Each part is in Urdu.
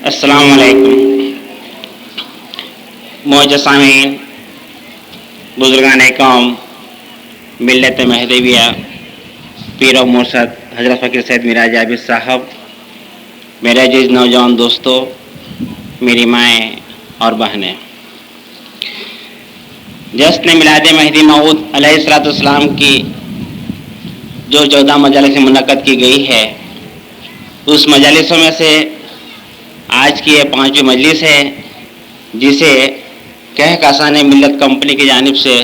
السلام علیکم معزز سامعین، بزرگان قوم، ملت مہدویہ، پیر و مرشد حضرت فقیر سید میراج عابد صاحب، میرے عزیز نوجوان دوستو، میری مائیں اور بہنیں، جشن میلاد مہدی موعود علیہ السلام کی جو 14 مجالس منعقد کی گئی ہے، اس مجالسوں میں سے آج کی یہ 5ویں مجلس ہے، جسے کہکشان ملت کمپنی کی جانب سے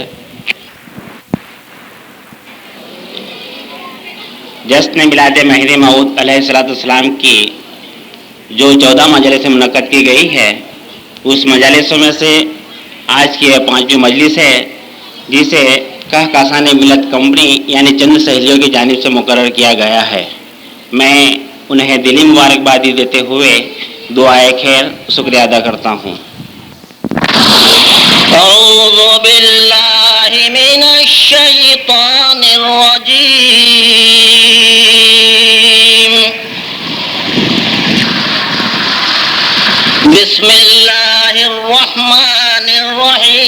جشن میلاد مہدی موعود علیہ السلام کی جو 14 مجالس منعقد کی گئی ہے، اس مجالسوں میں سے آج کی یہ 5ویں مجلس ہے، جسے کہکشان ملت کمپنی یعنی چند سہیلیوں کی جانب سے مقرر کیا گیا ہے۔ میں انہیں دلی مبارکبادی دیتے ہوئے دعائے خیر شکریہ ادا کرتا ہوں۔ اعوذ باللہ من الشیطان الرجیم، بسم اللہ الرحمن الرحیم،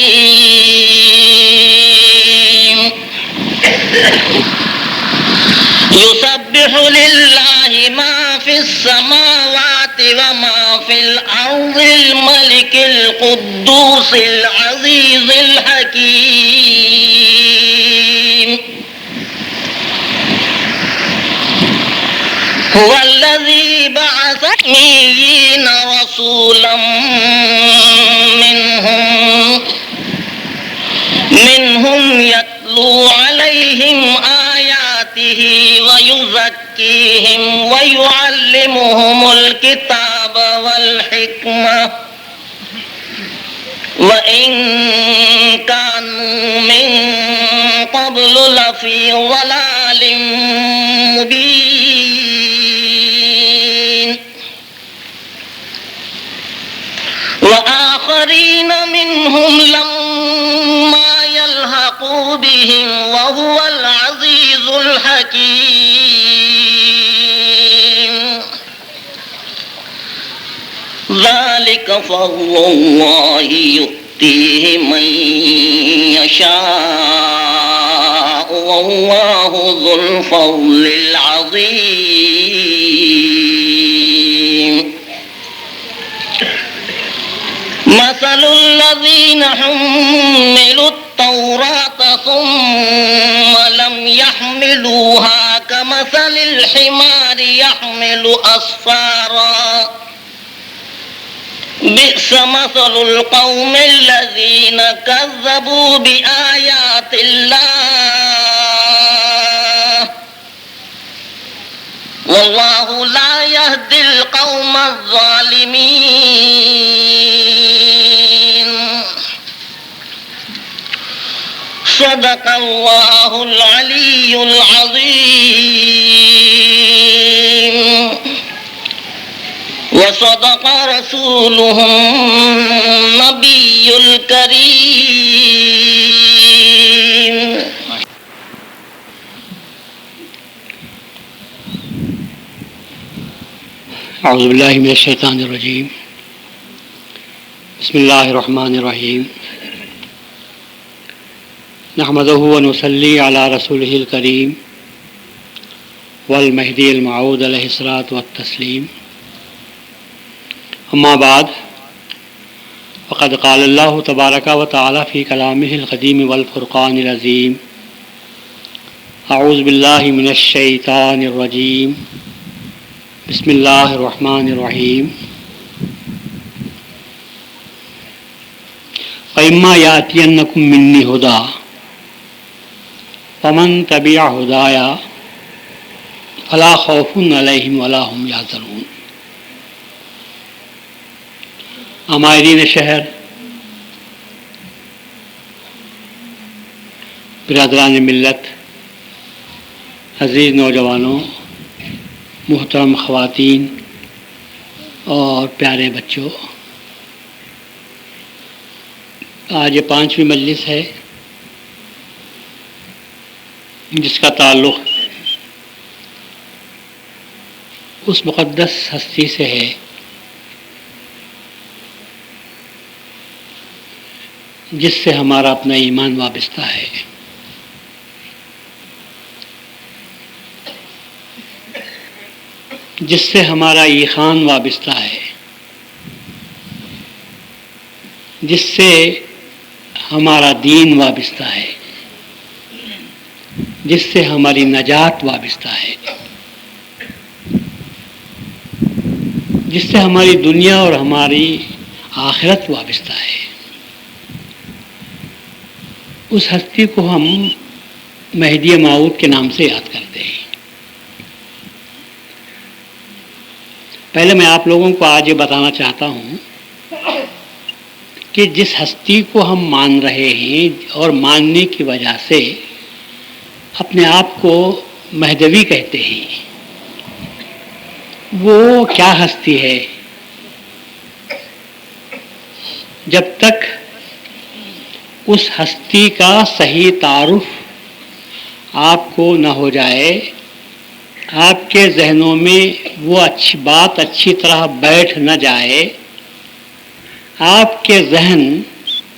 یسبح للہ ما فی السماوات وما فی الارض الملک القدوس العزیز الحکیم، هو الذی بعث امیین رسولا منهم يتلو عليهم آياته ويزكيهم ويعلمهم الكتاب والحكمة وإن كانوا من قبل لفي ضلال مبين، وآخرين منهم لما يلحقوا بهم وهو العزيز الحكيم، ذلك فضل الله يؤتيه من يشاء والله ذو الفضل العظيم، مثل الذين حملوا التوراة ثم لم يحملوها كمثل الحمار يحمل أسفارا، بئس مثل القوم الذين كذبوا بآيات الله والله لا يهدي القوم الظالمين، صدق الله العلي العظيم، وصدق رسوله النبي الكريم۔ اعوذ باللہ من الشیطان الرجیم، بسم اللہ الرحمن الرحیم، نحمدہ ونصلی علی رسولہ الکریم والمہدی الموعود علیہ الصلاۃ والتسلیم، اما بعد، فقد قال اللہ تبارک و تعالی فی کلامہ القدیم والفرقان العظیم، اعوذ باللہ من الشیطان الرجیم، بسم اللہ الرحمن الرحیم، فَإِمَّا يَأْتِيَنَّكُم مِّنِّي هُدًى فَمَن تَبِعَ هُدَايَ فَلَا خَوْفٌ عَلَيْهِمْ وَلَا هُمْ يَحْزَنُونَ۔ عمائرین شہر، برادران ملت، عزیز نوجوانوں، محترم خواتین اور پیارے بچوں، آج یہ 5ویں مجلس ہے جس کا تعلق اس مقدس ہستی سے ہے جس سے ہمارا اپنا ایمان وابستہ ہے، جس سے ہمارا ایمان وابستہ ہے، جس سے ہمارا دین وابستہ ہے، جس سے ہماری نجات وابستہ ہے، جس سے ہماری دنیا اور ہماری آخرت وابستہ ہے، اس ہستی کو ہم مہدی موعود کے نام سے یاد کرتے ہیں۔ پہلے میں آپ لوگوں کو آج یہ بتانا چاہتا ہوں کہ جس ہستی کو ہم مان رہے ہیں اور ماننے کی وجہ سے اپنے آپ کو مہدوی کہتے ہیں، وہ کیا ہستی ہے؟ جب تک اس ہستی کا صحیح تعارف آپ کو نہ ہو جائے، آپ کے ذہنوں میں وہ بات اچھی طرح بیٹھ نہ جائے، آپ کے ذہن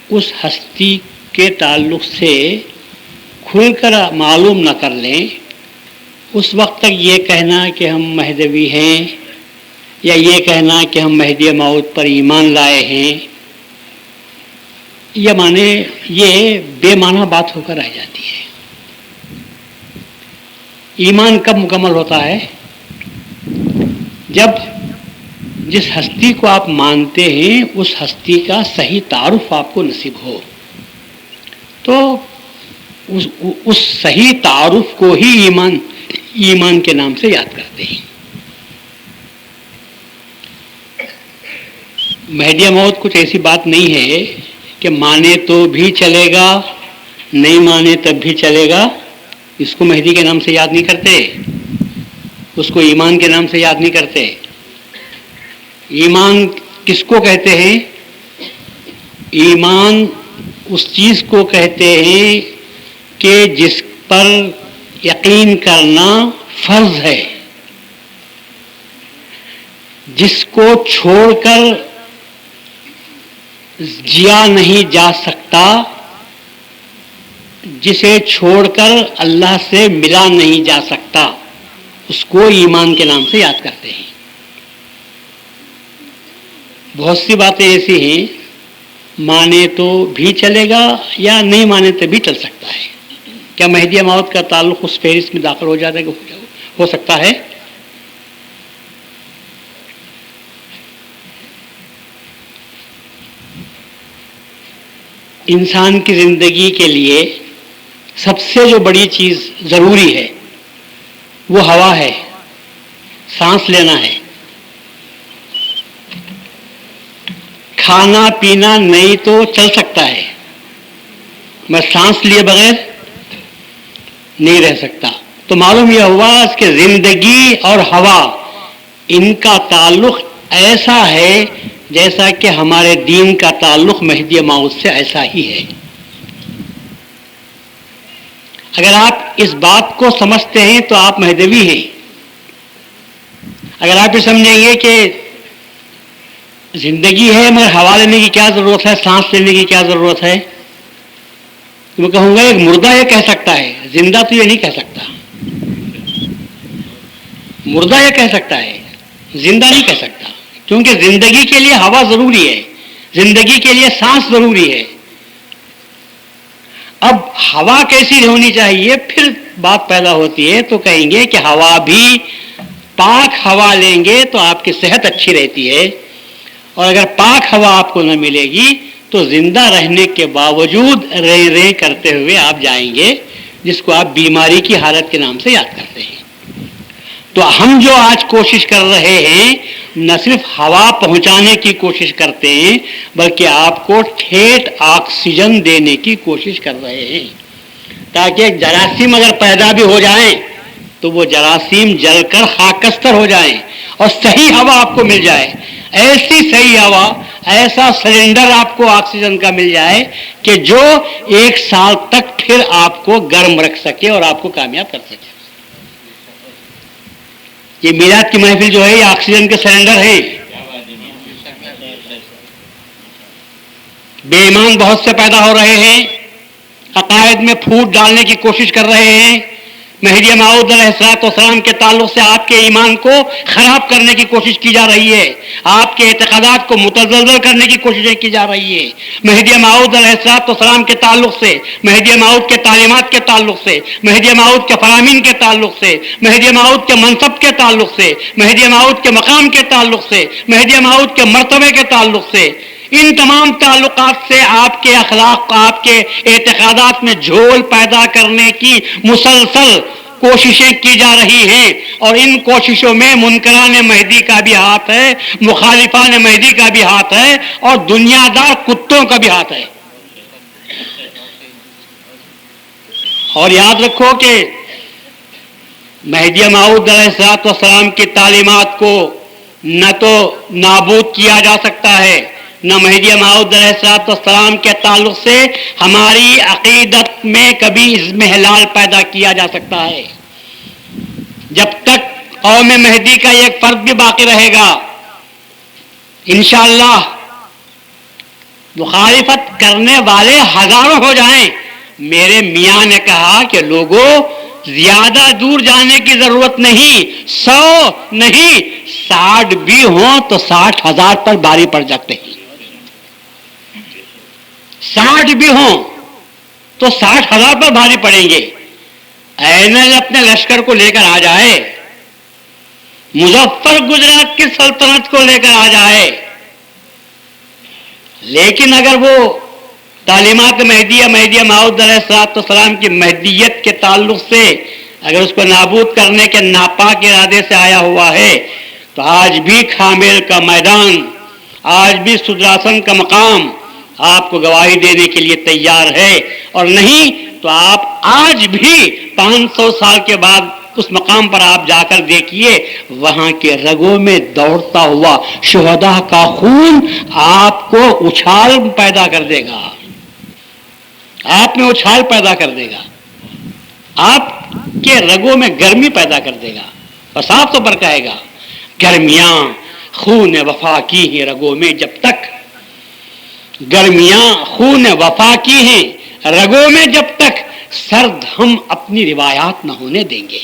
اس ہستی کے تعلق سے کھل کر معلوم نہ کر لیں، اس وقت تک یہ کہنا کہ ہم مہدوی ہیں یا یہ کہنا کہ ہم مہدی موعود پر ایمان لائے ہیں، یہ بے معنی بات ہو کر رہ جاتی ہے۔ ایمان کب مکمل ہوتا ہے؟ جب جس ہستی کو آپ مانتے ہیں اس ہستی کا صحیح تعارف آپ کو نصیب ہو، تو اس صحیح تعارف کو ہی ایمان کے نام سے یاد کرتے ہیں۔ مہدی موعود کچھ ایسی بات نہیں ہے کہ مانے تو بھی چلے گا، نہیں مانے تب بھی چلے گا، اس کو مہدی کے نام سے یاد نہیں کرتے، اس کو ایمان کے نام سے یاد نہیں کرتے۔ ایمان کس کو کہتے ہیں؟ ایمان اس چیز کو کہتے ہیں کہ جس پر یقین کرنا فرض ہے، جس کو چھوڑ کر جیا نہیں جا سکتا، جسے چھوڑ کر اللہ سے ملا نہیں جا سکتا، اس کو ایمان کے نام سے یاد کرتے ہیں۔ بہت سی باتیں ایسی ہیں مانے تو بھی چلے گا یا نہیں مانے تو بھی چل سکتا ہے۔ کیا مہدی موعود کا تعلق اس فہرست میں داخل ہو سکتا ہے؟ انسان کی زندگی کے لیے سب سے جو بڑی چیز ضروری ہے وہ ہوا ہے، سانس لینا ہے۔ کھانا پینا نہیں تو چل سکتا ہے، میں سانس لیے بغیر نہیں رہ سکتا۔ تو معلوم یہ ہوا کہ زندگی اور ہوا ان کا تعلق ایسا ہے جیسا کہ ہمارے دین کا تعلق مہدی موعود سے ایسا ہی ہے۔ اگر آپ اس بات کو سمجھتے ہیں تو آپ مہدوی ہیں۔ اگر آپ یہ سمجھیں گے کہ زندگی ہے مگر ہوا لینے کی کیا ضرورت ہے، سانس لینے کی کیا ضرورت ہے، تو میں کہوں گا ایک مردہ یہ کہہ سکتا ہے، زندہ تو یہ نہیں کہہ سکتا۔ مردہ یہ کہہ سکتا ہے، زندہ نہیں کہہ سکتا، کیونکہ زندگی کے لیے ہوا ضروری ہے، زندگی کے لیے سانس ضروری ہے۔ اب ہوا کیسی ہونی چاہیے، پھر بات پیدا ہوتی ہے، تو کہیں گے کہ ہوا بھی پاک ہوا لیں گے تو آپ کی صحت اچھی رہتی ہے، اور اگر پاک ہوا آپ کو نہ ملے گی تو زندہ رہنے کے باوجود رے رے کرتے ہوئے آپ جائیں گے، جس کو آپ بیماری کی حالت کے نام سے یاد کرتے ہیں۔ تو ہم جو آج کوشش کر رہے ہیں نہ صرف ہوا پہنچانے کی کوشش کرتے ہیں بلکہ آپ کو ٹھیٹ آکسیجن دینے کی کوشش کر رہے ہیں، تاکہ جراثیم اگر پیدا بھی ہو جائیں تو وہ جراثیم جل کر خاکستر ہو جائیں اور صحیح ہوا آپ کو مل جائے، ایسی صحیح ہوا، ایسا سلنڈر آپ کو آکسیجن کا مل جائے کہ جو 1 سال تک پھر آپ کو گرم رکھ سکے اور آپ کو کامیاب کر سکے۔ یہ میلاد کی محفل جو ہے یہ آکسیجن کے سلنڈر ہے۔ بے ایمان بہت سے پیدا ہو رہے ہیں، عقائد میں پھوٹ ڈالنے کی کوشش کر رہے ہیں، مہدی موعود علیہ السلام کے تعلق سے آپ کے ایمان کو خراب کرنے کی کوشش کی جا رہی ہے، آپ کے اعتقادات کو متزلزل کرنے کی کوششیں کی جا رہی ہے۔ مہدی موعود علیہ السلام کے تعلق سے، مہدی موعود کے تعلیمات کے تعلق سے، مہدی موعود کے فرامین کے تعلق سے، مہدی موعود کے منصب کے تعلق سے، مہدی موعود کے مقام کے تعلق سے، مہدی موعود کے مرتبے کے تعلق سے، ان تمام تعلقات سے آپ کے اخلاق، آپ کے اعتقادات میں جھول پیدا کرنے کی مسلسل کوششیں کی جا رہی ہیں، اور ان کوششوں میں منکران مہدی کا بھی ہاتھ ہے، مخالفان مہدی کا بھی ہاتھ ہے، اور دنیا دار کتوں کا بھی ہاتھ ہے۔ اور یاد رکھو کہ مہدی موعود علیہ السلام کی تعلیمات کو نہ تو نابود کیا جا سکتا ہے، نہ مہدی موعود علیہ السلام کے تعلق سے ہماری عقیدت میں کبھی اضمحلال پیدا کیا جا سکتا ہے۔ جب تک قوم مہدی کا ایک فرد بھی باقی رہے گا، انشاءاللہ مخالفت کرنے والے ہزاروں ہو جائیں، میرے میاں نے کہا کہ لوگوں زیادہ دور جانے کی ضرورت نہیں، 100 نہیں 60 بھی ہوں تو 60,000 پر بھاری پڑ جاتے ہیں، 60 بھی ہوں تو 60,000 پر بھاری پڑیں گے۔ اینل اپنے لشکر کو لے کر آ جائے، مظفر گجرات کی سلطنت کو لے کر آ جائے، لیکن اگر وہ تعلیمات مہدیہ، مہدی موعود علیہ السلام کی مہدیت کے تعلق سے اگر اس کو نابود کرنے کے ناپاک ارادے سے آیا ہوا ہے، تو آج بھی کھامیل کا میدان، آج بھی سدراسن کا مقام آپ کو گواہی دینے کے لیے تیار ہے، اور نہیں تو آپ آج بھی 500 سال کے بعد اس مقام پر آپ جا کر دیکھیے، وہاں کے رگوں میں دوڑتا ہوا شہداء کا خون آپ کو اچھال پیدا کر دے گا، آپ میں اچھال پیدا کر دے گا، آپ کے رگوں میں گرمی پیدا کر دے گا، اور صاف طور پر کہے گا گرمیاں خون وفا کی ہیں رگوں میں، جب تک گرمیاں خون وفا کی ہیں رگوں میں جب تک، سرد ہم اپنی روایات نہ ہونے دیں گے،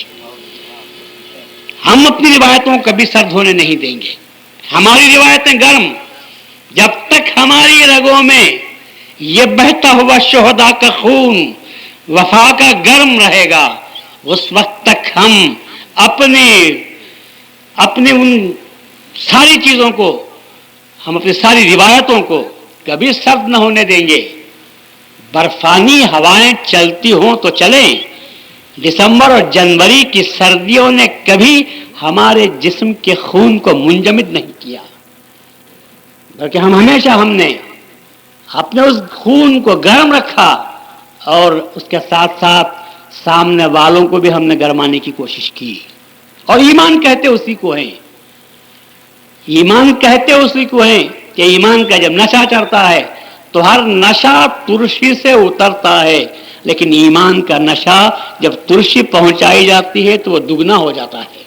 ہم اپنی روایتوں کو کبھی سرد ہونے نہیں دیں گے، ہماری روایتیں گرم، جب تک ہماری رگوں میں یہ بہتا ہوا شہداء کا خون وفا کا گرم رہے گا، اس وقت تک ہم اپنے ان ساری چیزوں کو، ہم اپنی ساری روایتوں کو کبھی سرد نہ ہونے دیں گے۔ برفانی ہوائیں چلتی ہوں تو چلیں، دسمبر اور جنوری کی سردیوں نے کبھی ہمارے جسم کے خون کو منجمد نہیں کیا، بلکہ ہم نے اپنے اس خون کو گرم رکھا، اور اس کے ساتھ ساتھ سامنے والوں کو بھی ہم نے گرمانے کی کوشش کی، اور ایمان کہتے اسی کو ہیں، ایمان کہتے اسی کو ہیں کہ ایمان کا جب نشہ چڑھتا ہے تو ہر نشہ ترشی سے اترتا ہے، لیکن ایمان کا نشہ جب ترشی پہنچائی جاتی ہے تو وہ دگنا ہو جاتا ہے۔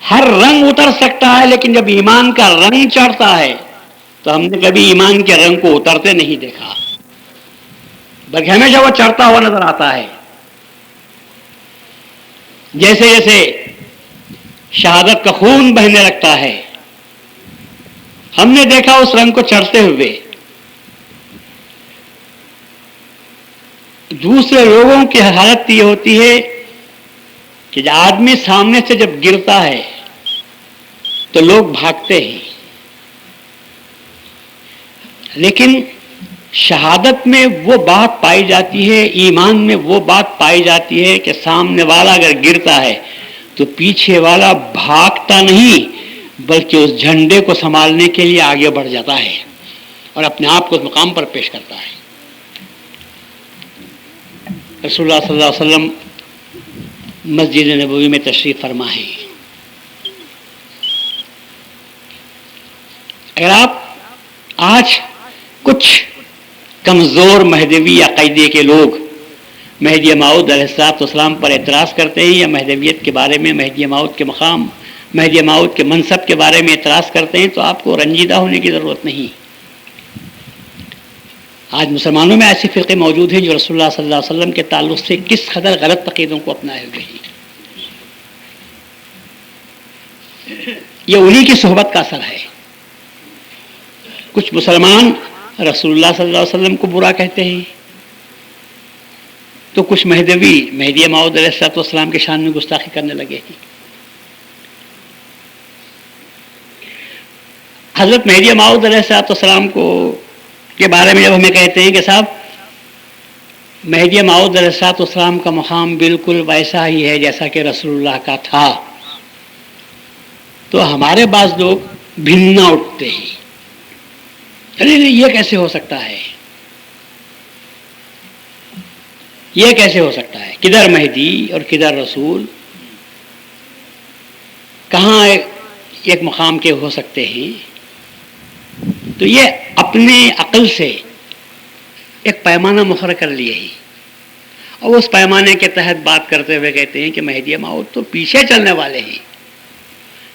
ہر رنگ اتر سکتا ہے، لیکن جب ایمان کا رنگ چڑھتا ہے تو ہم نے کبھی ایمان کے رنگ کو اترتے نہیں دیکھا، بلکہ ہمیشہ وہ چڑھتا ہوا نظر آتا ہے۔ جیسے جیسے شہادت کا خون بہنے لگتا ہے، ہم نے دیکھا اس رنگ کو چڑھتے ہوئے۔ دوسرے لوگوں کی حالت یہ ہوتی ہے کہ جب آدمی سامنے سے جب گرتا ہے تو لوگ بھاگتے ہیں، لیکن شہادت میں وہ بات پائی جاتی ہے، ایمان میں وہ بات پائی جاتی ہے کہ سامنے والا اگر گرتا ہے تو پیچھے والا بھاگتا نہیں، بلکہ اس جھنڈے کو سنبھالنے کے لیے آگے بڑھ جاتا ہے اور اپنے آپ کو اس مقام پر پیش کرتا ہے۔ رسول اللہ صلی اللہ علیہ وسلم مسجد نبوی میں تشریف فرما ہے۔ اگر آپ آج کچھ کمزور مہدوی عقیدے کے لوگ مہدی موعود علیہ السلام پر اعتراض کرتے ہیں، یا مہدویت کے بارے میں، مہدی موعود کے مقام، مہدی موعود کے منصب کے بارے میں اعتراض کرتے ہیں، تو آپ کو رنجیدہ ہونے کی ضرورت نہیں۔ آج مسلمانوں میں ایسے فرقے موجود ہیں جو رسول اللہ صلی اللہ علیہ وسلم کے تعلق سے کس قدر غلط عقیدوں کو اپنائے ہوئے ہیں. یہ انہی کی صحبت کا اثر ہے. کچھ مسلمان رسول اللہ صلی اللہ علیہ وسلم کو برا کہتے ہیں تو کچھ مہدی موعود علیہ السلام کے شان میں گستاخی کرنے لگے ہیں. حضرت مہدی موعود علیہ السلام کو کے بارے میں جب ہمیں کہتے ہیں کہ صاحب مہدی موعود علیہ السلام کا مقام بالکل ویسا ہی ہے جیسا کہ رسول اللہ کا تھا، تو ہمارے بعض لوگ بھننا اٹھتے ہیں. ارے نہیں، یہ کیسے ہو سکتا ہے، یہ کیسے ہو سکتا ہے، کدھر مہدی اور کدھر رسول، کہاں ایک مقام کے ہو سکتے ہیں. تو یہ اپنے عقل سے ایک پیمانہ مقرر کر لیے ہی، اور اس پیمانے کے تحت بات کرتے ہوئے کہتے ہیں کہ مہدی موعود تو پیچھے چلنے والے ہیں.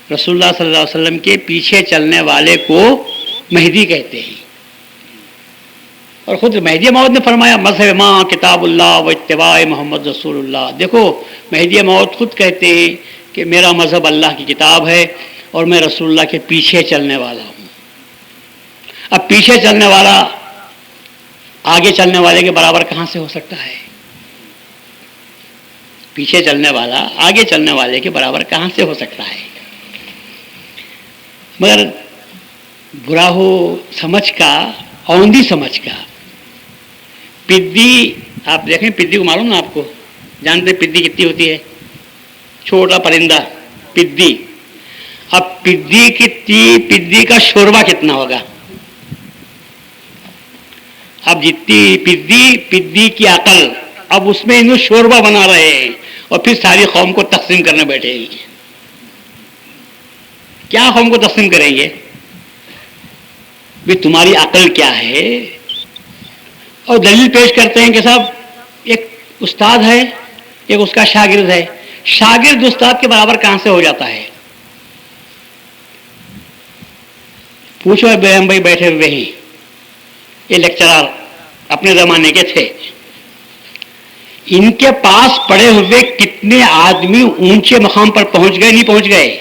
رسول اللہ صلی اللہ علیہ وسلم کے پیچھے چلنے والے کو مہدی کہتے ہیں. اور خود مہدی موعود نے فرمایا مذہب ماں کتاب اللہ و اتباع محمد رسول اللہ. دیکھو مہدی موعود خود کہتے ہیں کہ میرا مذہب اللہ کی کتاب ہے اور میں رسول اللہ کے پیچھے چلنے والا ہوں. اب پیچھے چلنے والا آگے چلنے والے کے برابر کہاں سے ہو سکتا ہے؟ پیچھے چلنے والا آگے چلنے والے کے برابر کہاں سے ہو سکتا ہے؟ مگر برا ہو سمجھ کا، اوندھی سمجھ کا. پدی، آپ دیکھیں پدی کو معلوم نا، آپ کو جانتے ہیں پدی کتنی ہوتی ہے؟ چھوٹا پرندہ پدی. اب پدی کا شوربہ کتنا ہوگا؟ اب جتنی پدی کی عقل، اب اس میں انہوں شوربہ بنا رہے ہیں اور پھر ساری قوم کو تقسیم کرنے بیٹھے ہیں. کیا قوم کو تقسیم کریں گے؟ بھی تمہاری عقل کیا ہے؟ اور دلیل پیش کرتے ہیں کہ صاحب ایک استاد ہے، ایک اس کا شاگرد ہے. شاگرد استاد کے برابر کہاں سے ہو جاتا ہے؟ پوچھو ہم بھائی بیٹھے ہوئے ہیں، یہ لیکچرر اپنے زمانے کے تھے، ان کے پاس پڑے ہوئے کتنے آدمی اونچے مقام پر پہنچ گئے نہیں پہنچ گئے؟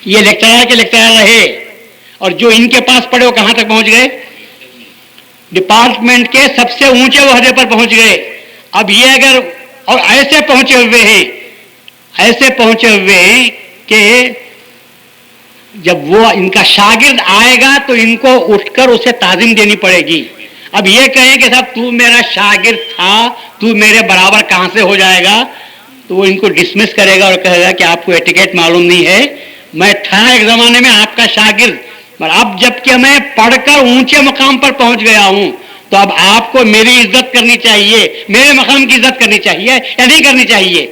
یہ لیکچرر کے لیکچرر رہے، اور جو ان کے پاس پڑے وہ کہاں تک پہنچ گئے؟ ڈپارٹمنٹ کے سب سے اونچے عہدے پر پہنچ گئے. اب یہ اگر اور ایسے پہنچے ہوئے ہیں کہ جب وہ ان کا شاگرد آئے گا تو ان کو اٹھ کر اسے تعظیم دینی پڑے گی. اب یہ کہیں کہ صاحب تو میرا شاگرد تھا، تو میرے برابر کہاں سے ہو جائے گا؟ تو وہ ان کو ڈسمس کرے گا اور کہے گا کہ آپ کو ایٹیکیٹ معلوم نہیں ہے، میں تھا ایک زمانے میں آپ کا شاگرد، اور اب جب کہ میں پڑھ کر اونچے مقام پر پہنچ گیا ہوں تو اب آپ کو میری عزت کرنی چاہیے، میرے مقام کی عزت کرنی چاہیے یا نہیں کرنی چاہیے؟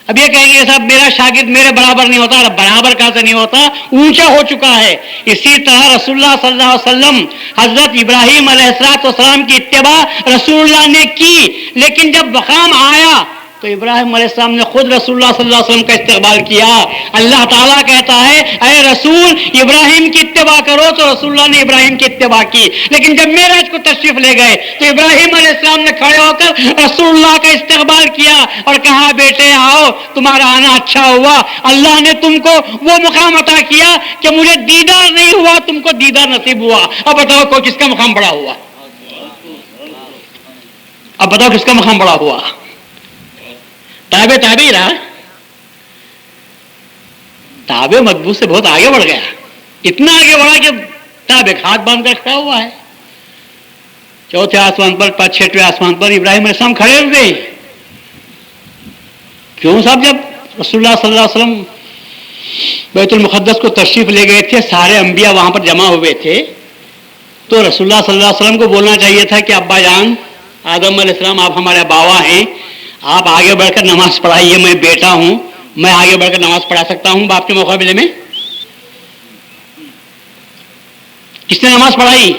اب یہ کہیں گے صاحب میرا شاگرد میرے برابر نہیں ہوتا، برابر کہاں سے نہیں ہوتا، اونچا ہو چکا ہے. اسی طرح رسول اللہ صلی اللہ علیہ وسلم، حضرت ابراہیم علیہ السلام کی اتباع رسول اللہ نے کی، لیکن جب مقام آیا تو ابراہیم علیہ السلام نے خود رسول اللہ صلی اللہ علیہ وسلم کا استقبال کیا. اللہ تعالیٰ کہتا ہے اے رسول ابراہیم کی اتباع کرو، تو رسول اللہ نے ابراہیم کی اتباع کی. لیکن جب معراج کو تشریف لے گئے تو ابراہیم علیہ السلام نے کھڑے ہو کر رسول اللہ کا استقبال کیا اور کہا بیٹے آؤ، تمہارا آنا اچھا ہوا، اللہ نے تم کو وہ مقام عطا کیا کہ مجھے دیدار نہیں ہوا، تم کو دیدار نصیب ہوا. اب بتاؤ کو کس کا مقام بڑا ہوا؟ اب بتاؤ کس کا مقام بڑا ہوا؟ تابع رہا، تابع مطبوع سے بہت آگے بڑھ گیا، اتنا آگے بڑھا کہ تابع ہاتھ باندھ کر کھڑا ہوا ہے. چوتھے آسمان پر، چھٹویں آسمان پر ابراہیم علیہ السلام کھڑے ہوئے. کیوں صاحب؟ جب رسول اللہ صلی اللہ علیہ وسلم بیت المقدس کو تشریف لے گئے تھے، سارے انبیاء وہاں پر جمع ہوئے تھے، تو رسول اللہ صلی اللہ علیہ وسلم کو بولنا چاہیے تھا کہ ابا جان آدم علیہ السلام آپ ہمارے باوا ہیں، آپ آگے بڑھ کر نماز پڑھائیے، میں بیٹا ہوں، میں آگے بڑھ کر نماز پڑھا سکتا ہوں باپ کے مقابلے میں. کس نے نماز پڑھائی؟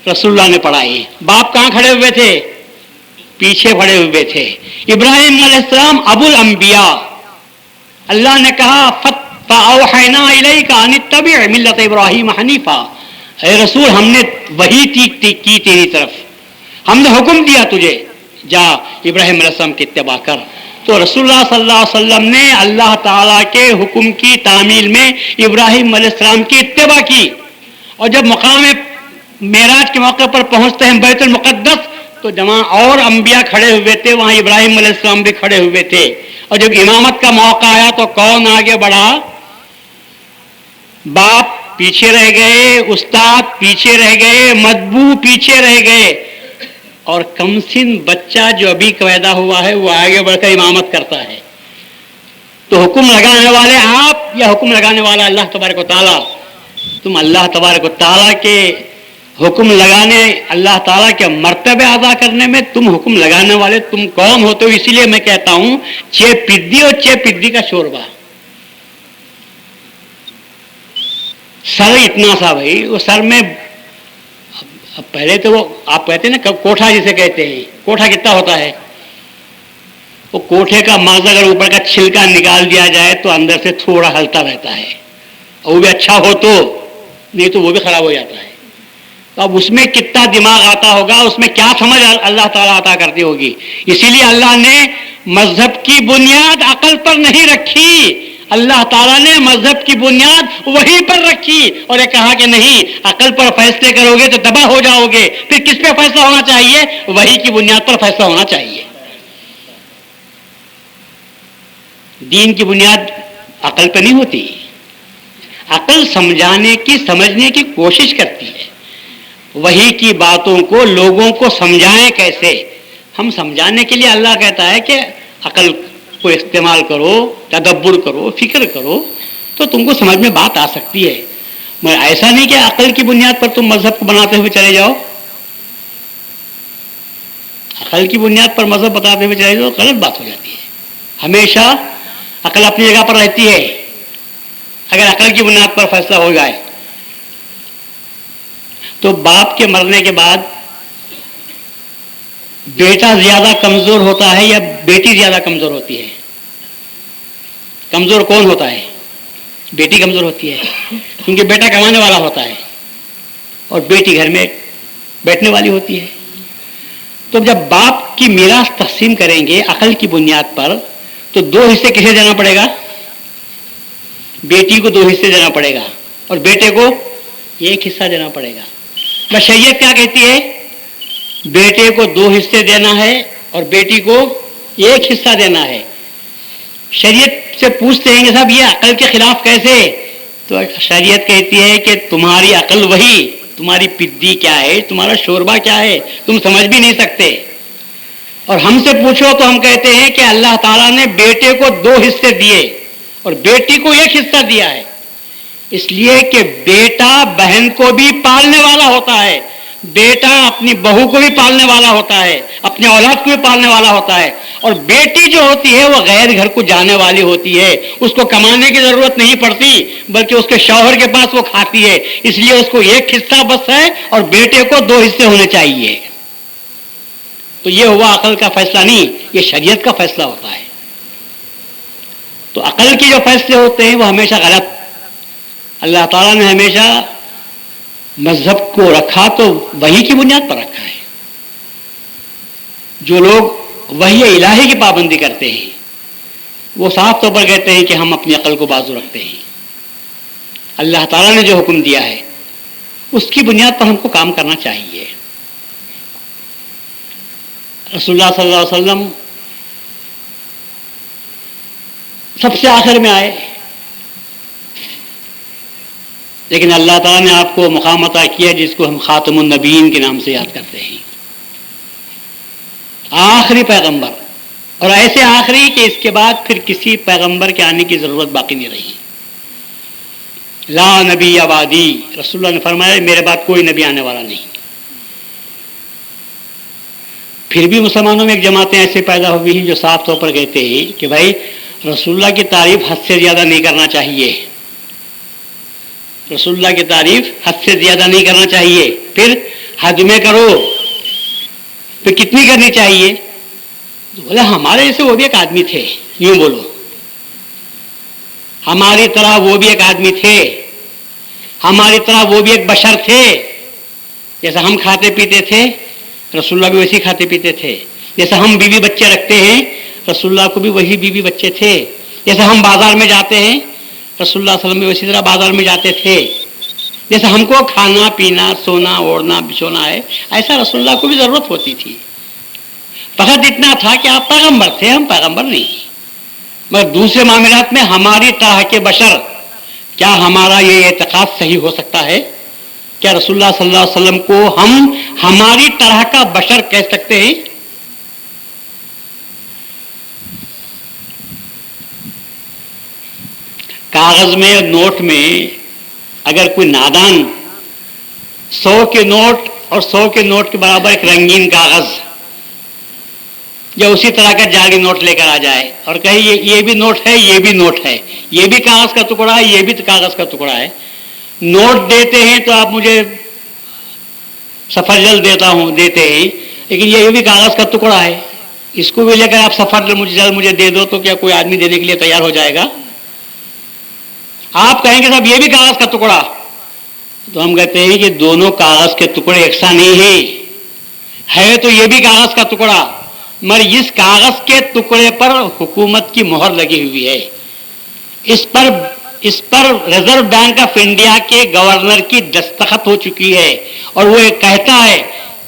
رسول اللہ نے پڑھائی. باپ کہاں کھڑے ہوئے تھے؟ پیچھے کھڑے ہوئے تھے. ابراہیم علیہ السلام ابو الانبیاء، اللہ نے کہا فَأَوْحَيْنَا إِلَيْكَ أَنِ اتَّبِعْ مِلَّةَ إِبْرَاهِيمَ حَنِيفًا. اے رسول ہم نے وہی کی تیری طرف، ہم نے حکم دیا تجھے جا ابراہیم علیہ السلام کی اتباع کر. تو رسول اللہ صلی اللہ علیہ وسلم نے اللہ تعالیٰ کے حکم کی تعمیل میں ابراہیم علیہ السلام کی اتباع کی. اور جب مقام معراج کے موقع پر پہنچتے ہیں بیت المقدس تو جہاں اور انبیاء کھڑے ہوئے تھے وہاں ابراہیم علیہ السلام بھی کھڑے ہوئے تھے. اور جب امامت کا موقع آیا تو کون آگے بڑھا؟ باپ پیچھے رہ گئے، استاد پیچھے رہ گئے، مطبوع پیچھے رہ گئے، اور کم سن بچہ جو ابھی پیدا ہوا ہے وہ آگے بڑھ کر امامت کرتا ہے. تو حکم لگانے والے آپ یا حکم لگانے والا اللہ تبارک و تعالیٰ؟ تم اللہ تبارک و تعالیٰ کے حکم لگانے، اللہ تعالیٰ کے مرتبے ادا کرنے میں تم حکم لگانے والے تم کون ہوتے ہو؟ اسی لیے میں کہتا ہوں چھ پدی اور چھ پدی کا شوربہ. سر اتنا سا بھائی، وہ سر میں پہلے تو وہ آپ کہتے ہیں نا کوٹھا جسے کہتے ہیں، کوٹھا کتنا ہوتا ہے؟ وہ کوٹھے کا مغز اگر اوپر کا چھلکا نکال دیا جائے تو اندر سے تھوڑا ہلتا رہتا ہے، اور وہ بھی اچھا ہو تو، نہیں تو وہ بھی خراب ہو جاتا ہے. تو اب اس میں کتنا دماغ آتا ہوگا، اس میں کیا سمجھ اللہ تعالیٰ عطا کرتی ہوگی. اسی لیے اللہ نے مذہب کی بنیاد عقل پر نہیں رکھی، اللہ تعالیٰ نے مذہب کی بنیاد وحی پر رکھی اور یہ کہا کہ نہیں، عقل پر فیصلے کرو گے تو تباہ ہو جاؤ گے. پھر کس پہ فیصلہ ہونا چاہیے؟ وحی کی بنیاد پر فیصلہ ہونا چاہیے. دین کی بنیاد عقل پہ نہیں ہوتی. عقل سمجھانے کی، سمجھنے کی کوشش کرتی ہے. وحی کی باتوں کو لوگوں کو سمجھائیں کیسے؟ ہم سمجھانے کے لیے اللہ کہتا ہے کہ عقل کو استعمال کرو، تدبر کرو، فکر کرو تو تم کو سمجھ میں بات آ سکتی ہے. مگر ایسا نہیں کہ عقل کی بنیاد پر تم مذہب کو بناتے ہوئے چلے جاؤ. عقل کی بنیاد پر مذہب بتاتے ہوئے چلے جاؤ، غلط بات ہو جاتی ہے. ہمیشہ عقل اپنی جگہ پر رہتی ہے. اگر عقل کی بنیاد پر فیصلہ ہو جائے تو باپ کے مرنے کے بعد بیٹا زیادہ کمزور ہوتا ہے یا بیٹی زیادہ کمزور ہوتی ہے؟ کمزور کون ہوتا ہے؟ بیٹی کمزور ہوتی ہے، کیونکہ بیٹا کمانے والا ہوتا ہے اور بیٹی گھر میں بیٹھنے والی ہوتی ہے. تو جب باپ کی میراث تقسیم کریں گے عقل کی بنیاد پر تو دو حصے کسے دینا پڑے گا؟ بیٹی کو دو حصے دینا پڑے گا اور بیٹے کو ایک حصہ دینا پڑے گا. بس شریعت کیا کہتی ہے؟ بیٹے کو دو حصے دینا ہے اور بیٹی کو ایک حصہ دینا ہے. شریعت سے پوچھتے ہیں کہ صاحب یہ عقل کے خلاف کیسے؟ تو شریعت کہتی ہے کہ تمہاری عقل وہی، تمہاری پدی کیا ہے، تمہارا شوربہ کیا ہے، تم سمجھ بھی نہیں سکتے. اور ہم سے پوچھو تو ہم کہتے ہیں کہ اللہ تعالیٰ نے بیٹے کو دو حصے دیے اور بیٹی کو ایک حصہ دیا ہے، اس لیے کہ بیٹا بہن کو بھی پالنے والا ہوتا ہے، بیٹا اپنی بہو کو بھی پالنے والا ہوتا ہے، اپنے اولاد کو بھی پالنے والا ہوتا ہے. اور بیٹی جو ہوتی ہے وہ غیر گھر کو جانے والی ہوتی ہے، اس کو کمانے کی ضرورت نہیں پڑتی بلکہ اس کے شوہر کے پاس وہ کھاتی ہے. اس لیے اس کو ایک حصہ بس ہے اور بیٹے کو دو حصے ہونے چاہیے. تو یہ ہوا عقل کا فیصلہ نہیں، یہ شریعت کا فیصلہ ہوتا ہے. تو عقل کے جو فیصلے ہوتے ہیں وہ ہمیشہ غلط. اللہ تعالیٰ نے ہمیشہ مذہب کو رکھا تو وحی کی بنیاد پر رکھا ہے. جو لوگ وحی الہی کی پابندی کرتے ہیں وہ صاف طور پر کہتے ہیں کہ ہم اپنی عقل کو بازو رکھتے ہیں. اللہ تعالیٰ نے جو حکم دیا ہے اس کی بنیاد پر ہم کو کام کرنا چاہیے. رسول اللہ صلی اللہ علیہ وسلم سب سے آخر میں آئے، لیکن اللہ تعالیٰ نے آپ کو مقام عطا کیا جس کو ہم خاتم النبیین کے نام سے یاد کرتے ہیں. آخری پیغمبر، اور ایسے آخری کہ اس کے بعد پھر کسی پیغمبر کے آنے کی ضرورت باقی نہیں رہی. لا نبی بعدی، رسول اللہ نے فرمایا میرے بعد کوئی نبی آنے والا نہیں. پھر بھی مسلمانوں میں ایک جماعتیں ایسے پیدا ہوئی ہیں جو صاف طور پر کہتے ہیں کہ بھائی رسول اللہ کی تعریف حد سے زیادہ نہیں کرنا چاہیے، رسول اللہ کی تعریف حد سے زیادہ نہیں کرنا چاہیے. پھر حد میں کرو، پھر کتنی کرنی چاہیے؟ بولے ہمارے جیسے وہ بھی ایک آدمی تھے، یوں بولو، ہماری طرح وہ بھی ایک آدمی تھے، ہماری طرح وہ بھی ایک بشر تھے، جیسا ہم کھاتے پیتے تھے رسول اللہ بھی ویسے کھاتے پیتے تھے، جیسا ہم بیوی بچے رکھتے ہیں رسول اللہ کو بھی وہی بیوی بچے تھے، جیسا ہم بازار میں جاتے ہیں رسول اللہ صلی اللہ علیہ وسلم بھی اسی طرح بازار میں جاتے تھے، جیسا ہم کو کھانا پینا سونا اوڑھنا بچھونا ہے ایسا رسول اللہ کو بھی ضرورت ہوتی تھی. فقط اتنا تھا کہ آپ پیغمبر تھے، ہم پیغمبر نہیں. مگر دوسرے معاملات میں ہماری طرح کے بشر، کیا ہمارا یہ اعتقاد صحیح ہو سکتا ہے؟ کیا رسول اللہ صلی اللہ علیہ وسلم کو ہم ہماری طرح کا بشر کہہ سکتے ہیں؟ کاغذ میں اور نوٹ میں اگر کوئی نادان 100 کے نوٹ اور 100 کے نوٹ کے برابر ایک رنگین کاغذ یا اسی طرح کا جعلی نوٹ لے کر آ جائے اور کہے یہ بھی نوٹ ہے یہ بھی نوٹ ہے، یہ بھی کاغذ کا ٹکڑا ہے یہ بھی کاغذ کا ٹکڑا ہے، نوٹ دیتے ہیں تو آپ مجھے سفرجل دیتے ہیں، لیکن یہ بھی کاغذ کا ٹکڑا ہے، اس کو بھی لے کر آپ سفرجل مجھے دے دو تو کیا کوئی آدمی دینے کے لیے تیار ہو جائے گا؟ آپ کہیں گے صاحب یہ بھی کاغذ کا ٹکڑا، تو ہم کہتے ہیں کہ دونوں کاغذ کے ٹکڑے یکساں نہیں ہیں، ہے تو یہ بھی کاغذ کا ٹکڑا مگر اس کاغذ کے ٹکڑے پر حکومت کی مہر لگی ہوئی ہے، اس پر ریزرو بینک آف انڈیا کے گورنر کی دستخط ہو چکی ہے، اور وہ کہتا ہے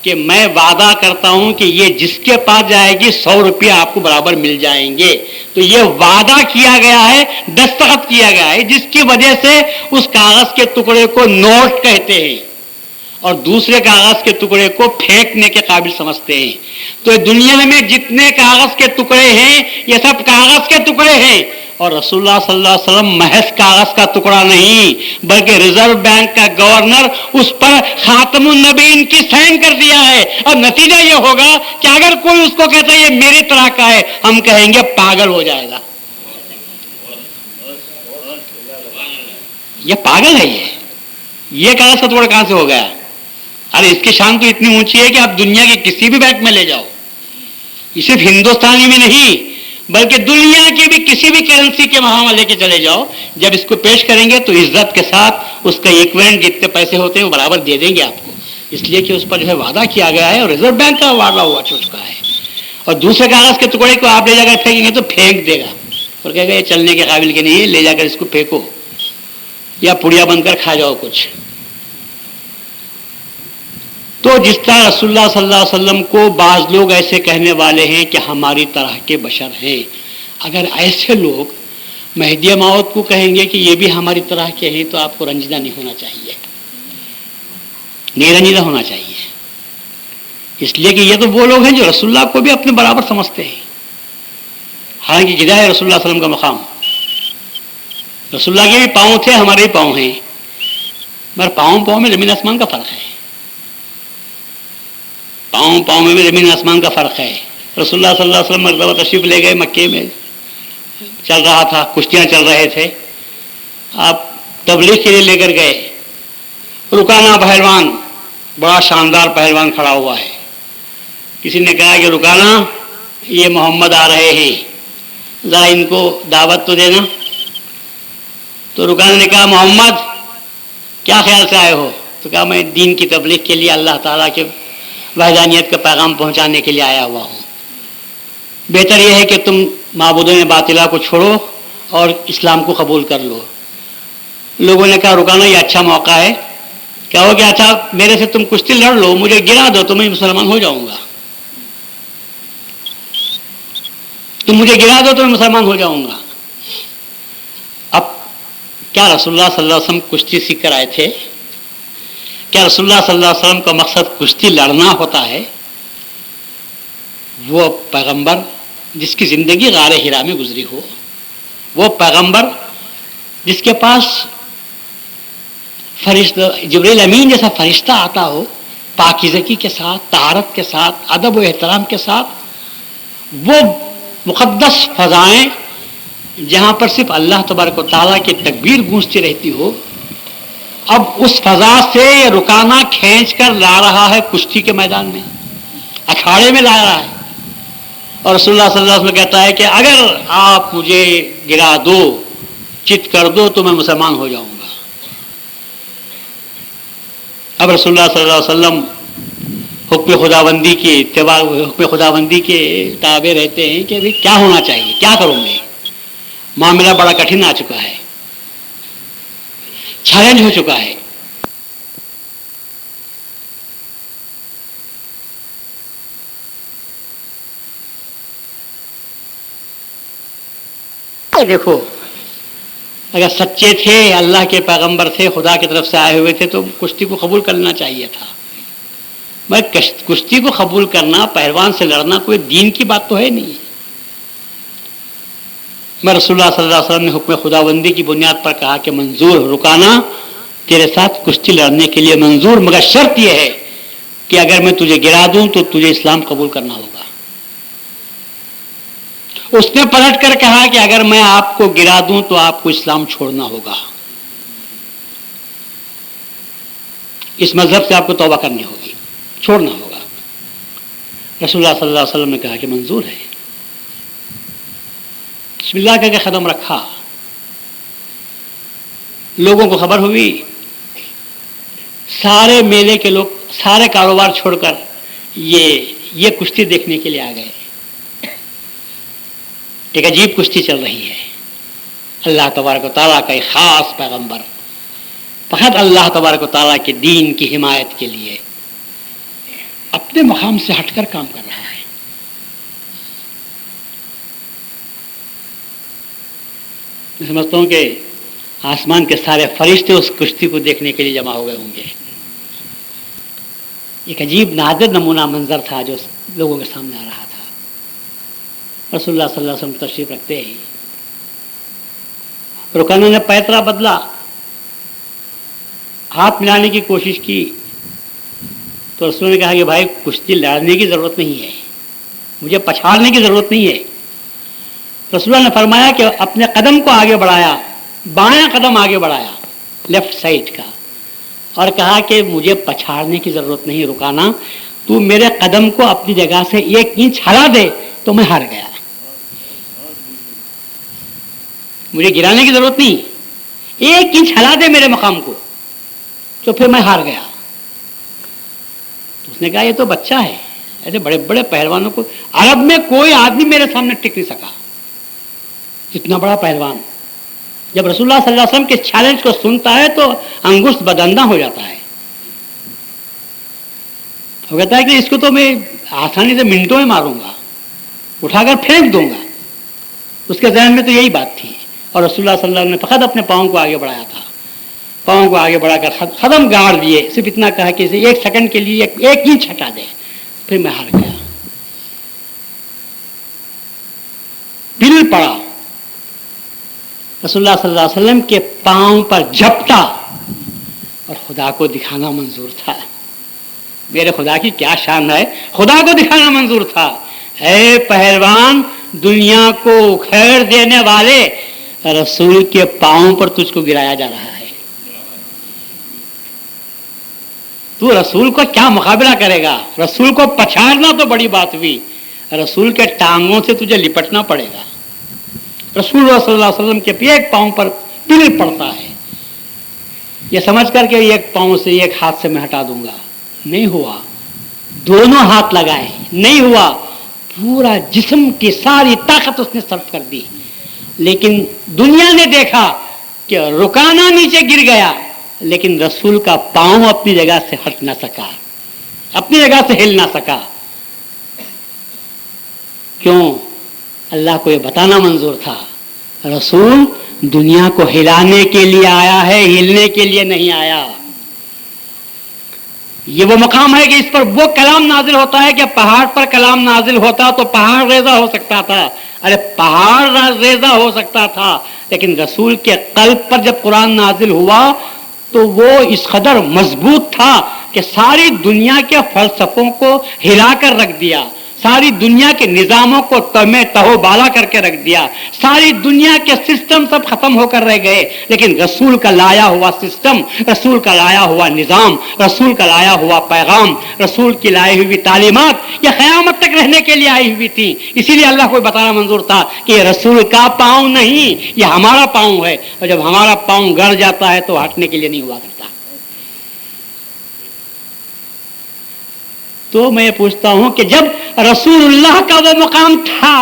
کہ میں وعدہ کرتا ہوں کہ یہ جس کے پاس جائے گی 100 روپیہ آپ کو برابر مل جائیں گے. تو یہ وعدہ کیا گیا ہے، دستخط کیا گیا ہے، جس کی وجہ سے اس کاغذ کے ٹکڑے کو نوٹ کہتے ہیں اور دوسرے کاغذ کے ٹکڑے کو پھینکنے کے قابل سمجھتے ہیں. تو دنیا میں جتنے کاغذ کے ٹکڑے ہیں یہ سب کاغذ کے ٹکڑے ہیں، اور رسول اللہ صلی اللہ علیہ وسلم محض کاغذ کا ٹکڑا نہیں بلکہ ریزرو بینک کا گورنر اس پر خاتم النبیین کی سائن کر دیا ہے. اور نتیجہ یہ ہوگا کہ اگر کوئی اس کو کہتا ہے یہ میری طرح کا ہے، ہم کہیں گے پاگل ہو جائے گا. یہ پاگل ہے، یہ کاغذ کا ٹکڑا کہاں سے ہو گیا؟ ارے اس کی شان تو اتنی اونچی ہے کہ آپ دنیا کے کسی بھی بینک میں لے جاؤ، یہ صرف ہندوستانی میں نہیں بلکہ دنیا کی بھی کسی بھی کرنسی کے وہاں لے کے چلے جاؤ، جب اس کو پیش کریں گے تو عزت کے ساتھ اس کا ایکوینٹ جتنے پیسے ہوتے ہیں وہ برابر دے دیں گے آپ کو، اس لیے کہ اس پر جو ہے وعدہ کیا گیا ہے اور ریزرو بینک کا وعدہ ہوا چکا ہے. اور دوسرے کاغذ کے ٹکڑے کو آپ لے جا کر پھینکیں گے تو پھینک دے گا اور کہے گا یہ چلنے کے قابل کے نہیں ہے، لے جا کر اس کو پھینکو یا پڑیا بن کر کھا جاؤ کچھ. تو جس طرح رسول اللہ صلی اللہ علیہ وسلم کو بعض لوگ ایسے کہنے والے ہیں کہ ہماری طرح کے بشر ہیں، اگر ایسے لوگ مہدی موعود کو کہیں گے کہ یہ بھی ہماری طرح کے ہیں تو آپ کو رنجیدہ نہیں ہونا چاہیے، نہیں رنجیدہ ہونا چاہیے، اس لیے کہ یہ تو وہ لوگ ہیں جو رسول اللہ کو بھی اپنے برابر سمجھتے ہیں. حالانکہ جدا ہے رسول اللہ صلی اللہ علیہ وسلم کا مقام، رسول اللہ کے بھی پاؤں تھے ہمارے بھی پاؤں ہیں، مگر پاؤں میں زمین آسمان کا فرق ہے، پاؤں میں بھی زمین آسمان کا فرق ہے. رسول اللہ صلی اللہ علیہ وسلم مرتبہ تشریف لے گئے، مکے میں چل رہا تھا، کشتیاں چل رہے تھے، آپ تبلیغ کے لیے لے کر گئے، رکانا پہلوان بڑا شاندار پہلوان کھڑا ہوا ہے، کسی نے کہا کہ رکانا یہ محمد آ رہے ہیں، ذرا ان کو دعوت تو دینا. تو رکانا نے کہا محمد کیا خیال سے آئے ہو؟ تو کہا میں دین کی تبلیغ کے لیے اللہ تعالیٰ کے وحدانیت کا پیغام پہنچانے کے لیے آیا ہوا ہوں، بہتر یہ ہے کہ تم معبودوں باطلہ کو چھوڑو اور اسلام کو قبول کر لو. لوگوں نے کہا رکانا یہ اچھا موقع ہے، کہو کہ اچھا میرے سے تم کشتی لڑ لو، مجھے گرا دو تو میں مسلمان ہو جاؤں گا، تم مجھے گرا دو تو میں مسلمان ہو جاؤں گا. اب کیا رسول اللہ صلی اللہ علیہ وسلم کشتی سیکھ کر آئے تھے؟ کیا رسول اللہ صلی اللہ علیہ وسلم کا مقصد کشتی لڑنا ہوتا ہے؟ وہ پیغمبر جس کی زندگی غار حرا میں گزری ہو، وہ پیغمبر جس کے پاس فرشتہ جبریل امین جیسا فرشتہ آتا ہو، پاکیزگی کے ساتھ، طہارت کے ساتھ، ادب و احترام کے ساتھ، وہ مقدس فضائیں جہاں پر صرف اللہ تبارک و تعالیٰ کی تکبیر گونجتی رہتی ہو، اب اس فضا سے یہ رکانا کھینچ کر لا رہا ہے کشتی کے میدان میں، اکھاڑے میں لا رہا ہے. اور رسول اللہ صلی اللہ علیہ وسلم کہتا ہے کہ اگر آپ مجھے گرا دو، چت کر دو تو میں مسلمان ہو جاؤں گا. اب رسول اللہ صلی اللہ علیہ وسلم حکم خداوندی کے اتباع حکم خداوندی کے تابع رہتے ہیں کہ ابھی کیا ہونا چاہیے، کیا کروں میں، معاملہ بڑا کٹھن آ چکا ہے، چیلنج ہو چکا ہے. دیکھو اگر سچے تھے، اللہ کے پیغمبر تھے، خدا کی طرف سے آئے ہوئے تھے تو کشتی کو قبول کر لینا چاہیے تھا. میں کشتی کو قبول کرنا، پہلوان سے لڑنا کوئی دین کی بات تو ہے نہیں. میں رسول اللہ صلی اللہ علیہ وسلم نے حکم خداوندی کی بنیاد پر کہا کہ منظور، رکانا تیرے ساتھ کشتی لڑنے کے لیے منظور، مگر شرط یہ ہے کہ اگر میں تجھے گرا دوں تو تجھے اسلام قبول کرنا ہوگا. اس نے پلٹ کر کہا کہ اگر میں آپ کو گرا دوں تو آپ کو اسلام چھوڑنا ہوگا، اس مذہب سے آپ کو توبہ کرنی ہوگی، چھوڑنا ہوگا. رسول اللہ صلی اللہ علیہ وسلم نے کہا کہ منظور ہے. بسم اللہ کہہ کے قدم رکھا. لوگوں کو خبر ہوئی، سارے میلے کے لوگ سارے کاروبار چھوڑ کر یہ کشتی دیکھنے کے لیے آ گئے. ایک عجیب کشتی چل رہی ہے. اللہ تبارک و تعالیٰ کا ایک خاص پیغمبر فقط اللہ تبارک و تعالیٰ کے دین کی حمایت کے لیے اپنے مقام سے ہٹ کر کام کر رہا ہے. میں سمجھتا ہوں کہ آسمان کے سارے فرشتے اس کشتی کو دیکھنے کے لیے جمع ہو گئے ہوں گے. ایک عجیب نادر نمونہ منظر تھا جو لوگوں کے سامنے آ رہا تھا. رسول اللہ صلی اللہ علیہ وسلم تشریف رکھتے ہی رکانہ نے پیترا بدلا، ہاتھ ملانے کی کوشش کی تو رسول نے کہا کہ بھائی کشتی لڑنے کی ضرورت نہیں ہے، مجھے پچھاڑنے کی ضرورت نہیں ہے. رسول اللہ نے فرمایا کہ اپنے قدم کو آگے بڑھایا، بایاں قدم آگے بڑھایا لیفٹ سائڈ کا، اور کہا کہ مجھے پچھاڑنے کی ضرورت نہیں رکانا، تو میرے قدم کو اپنی جگہ سے 1 انچ ہلا دے تو میں ہار گیا. مجھے گرانے کی ضرورت نہیں، 1 انچ ہلا دے میرے مقام کو تو پھر میں ہار گیا. تو اس نے کہا یہ تو بچہ ہے. ایسے بڑے بڑے پہلوانوں کو عرب میں کوئی آدمی میرے سامنے ٹک نہیں سکا، اتنا بڑا پہلوان. جب رسول اللہ صلی اللہ علیہ وسلم کے چیلنج کو سنتا ہے تو انگشت بدندہ ہو جاتا ہے. وہ کہتا ہے کہ اس کو تو میں آسانی سے منٹوں میں ماروں گا، اٹھا کر پھینک دوں گا. اس کے ذہن میں تو یہی بات تھی. اور رسول اللہ صلی اللہ علیہ وسلم نے فقط اپنے پاؤں کو آگے بڑھایا تھا، پاؤں کو آگے بڑھا کر قدم گاڑ دیے، صرف اتنا کہا کہ اسے 1 سیکنڈ کے لیے 1 انچ ہٹا دے، پھر میں ہار گیا. پل پڑا، رسول اللہ صلی اللہ علیہ وسلم کے پاؤں پر جھپٹا اور خدا کو دکھانا منظور تھا. میرے خدا کی کیا شان ہے، خدا کو دکھانا منظور تھا. اے پہلوان، دنیا کو خیر دینے والے رسول کے پاؤں پر تجھ کو گرایا جا رہا ہے. تو رسول کو کیا مقابلہ کرے گا؟ رسول کو پچھاڑنا تو بڑی بات ہوئی، رسول کے ٹانگوں سے تجھے لپٹنا پڑے گا. رسول اللہ صلی اللہ علیہ وسلم کے ایک پاؤں پر پل پڑتا ہے، یہ سمجھ کر کے 1 پاؤں سے 1 ہاتھ سے میں ہٹا دوں گا. نہیں ہوا. دونوں ہاتھ لگائے، نہیں ہوا. پورا جسم کی ساری طاقت اس نے صرف کر دی، لیکن دنیا نے دیکھا کہ رکانا نیچے گر گیا، لیکن رسول کا پاؤں اپنی جگہ سے ہٹ نہ سکا، اپنی جگہ سے ہل نہ سکا. کیوں؟ اللہ کو یہ بتانا منظور تھا رسول دنیا کو ہلانے کے لیے آیا ہے، ہلنے کے لیے نہیں آیا. یہ وہ مقام ہے کہ اس پر وہ کلام نازل ہوتا ہے کہ پہاڑ پر کلام نازل ہوتا تو پہاڑ ریزہ ہو سکتا تھا. ارے پہاڑ ریزہ ہو سکتا تھا، لیکن رسول کے قلب پر جب قرآن نازل ہوا تو وہ اس قدر مضبوط تھا کہ ساری دنیا کے فلسفوں کو ہلا کر رکھ دیا، ساری دنیا کے نظاموں کو تہو بالا کر کے رکھ دیا، ساری دنیا کے سسٹم سب ختم ہو کر رہ گئے، لیکن رسول کا لایا ہوا سسٹم، رسول کا لایا ہوا نظام، رسول کا لایا ہوا پیغام، رسول کی لائی ہوئی تعلیمات یہ قیامت تک رہنے کے لیے آئی ہوئی تھی. اسی لیے اللہ کو بتانا منظور تھا کہ یہ رسول کا پاؤں نہیں، یہ ہمارا پاؤں ہے، اور جب ہمارا پاؤں گڑ جاتا ہے تو ہٹنے کے لیے نہیں ہوا کرتا. تو میں پوچھتا ہوں کہ جب رسول اللہ کا وہ مقام تھا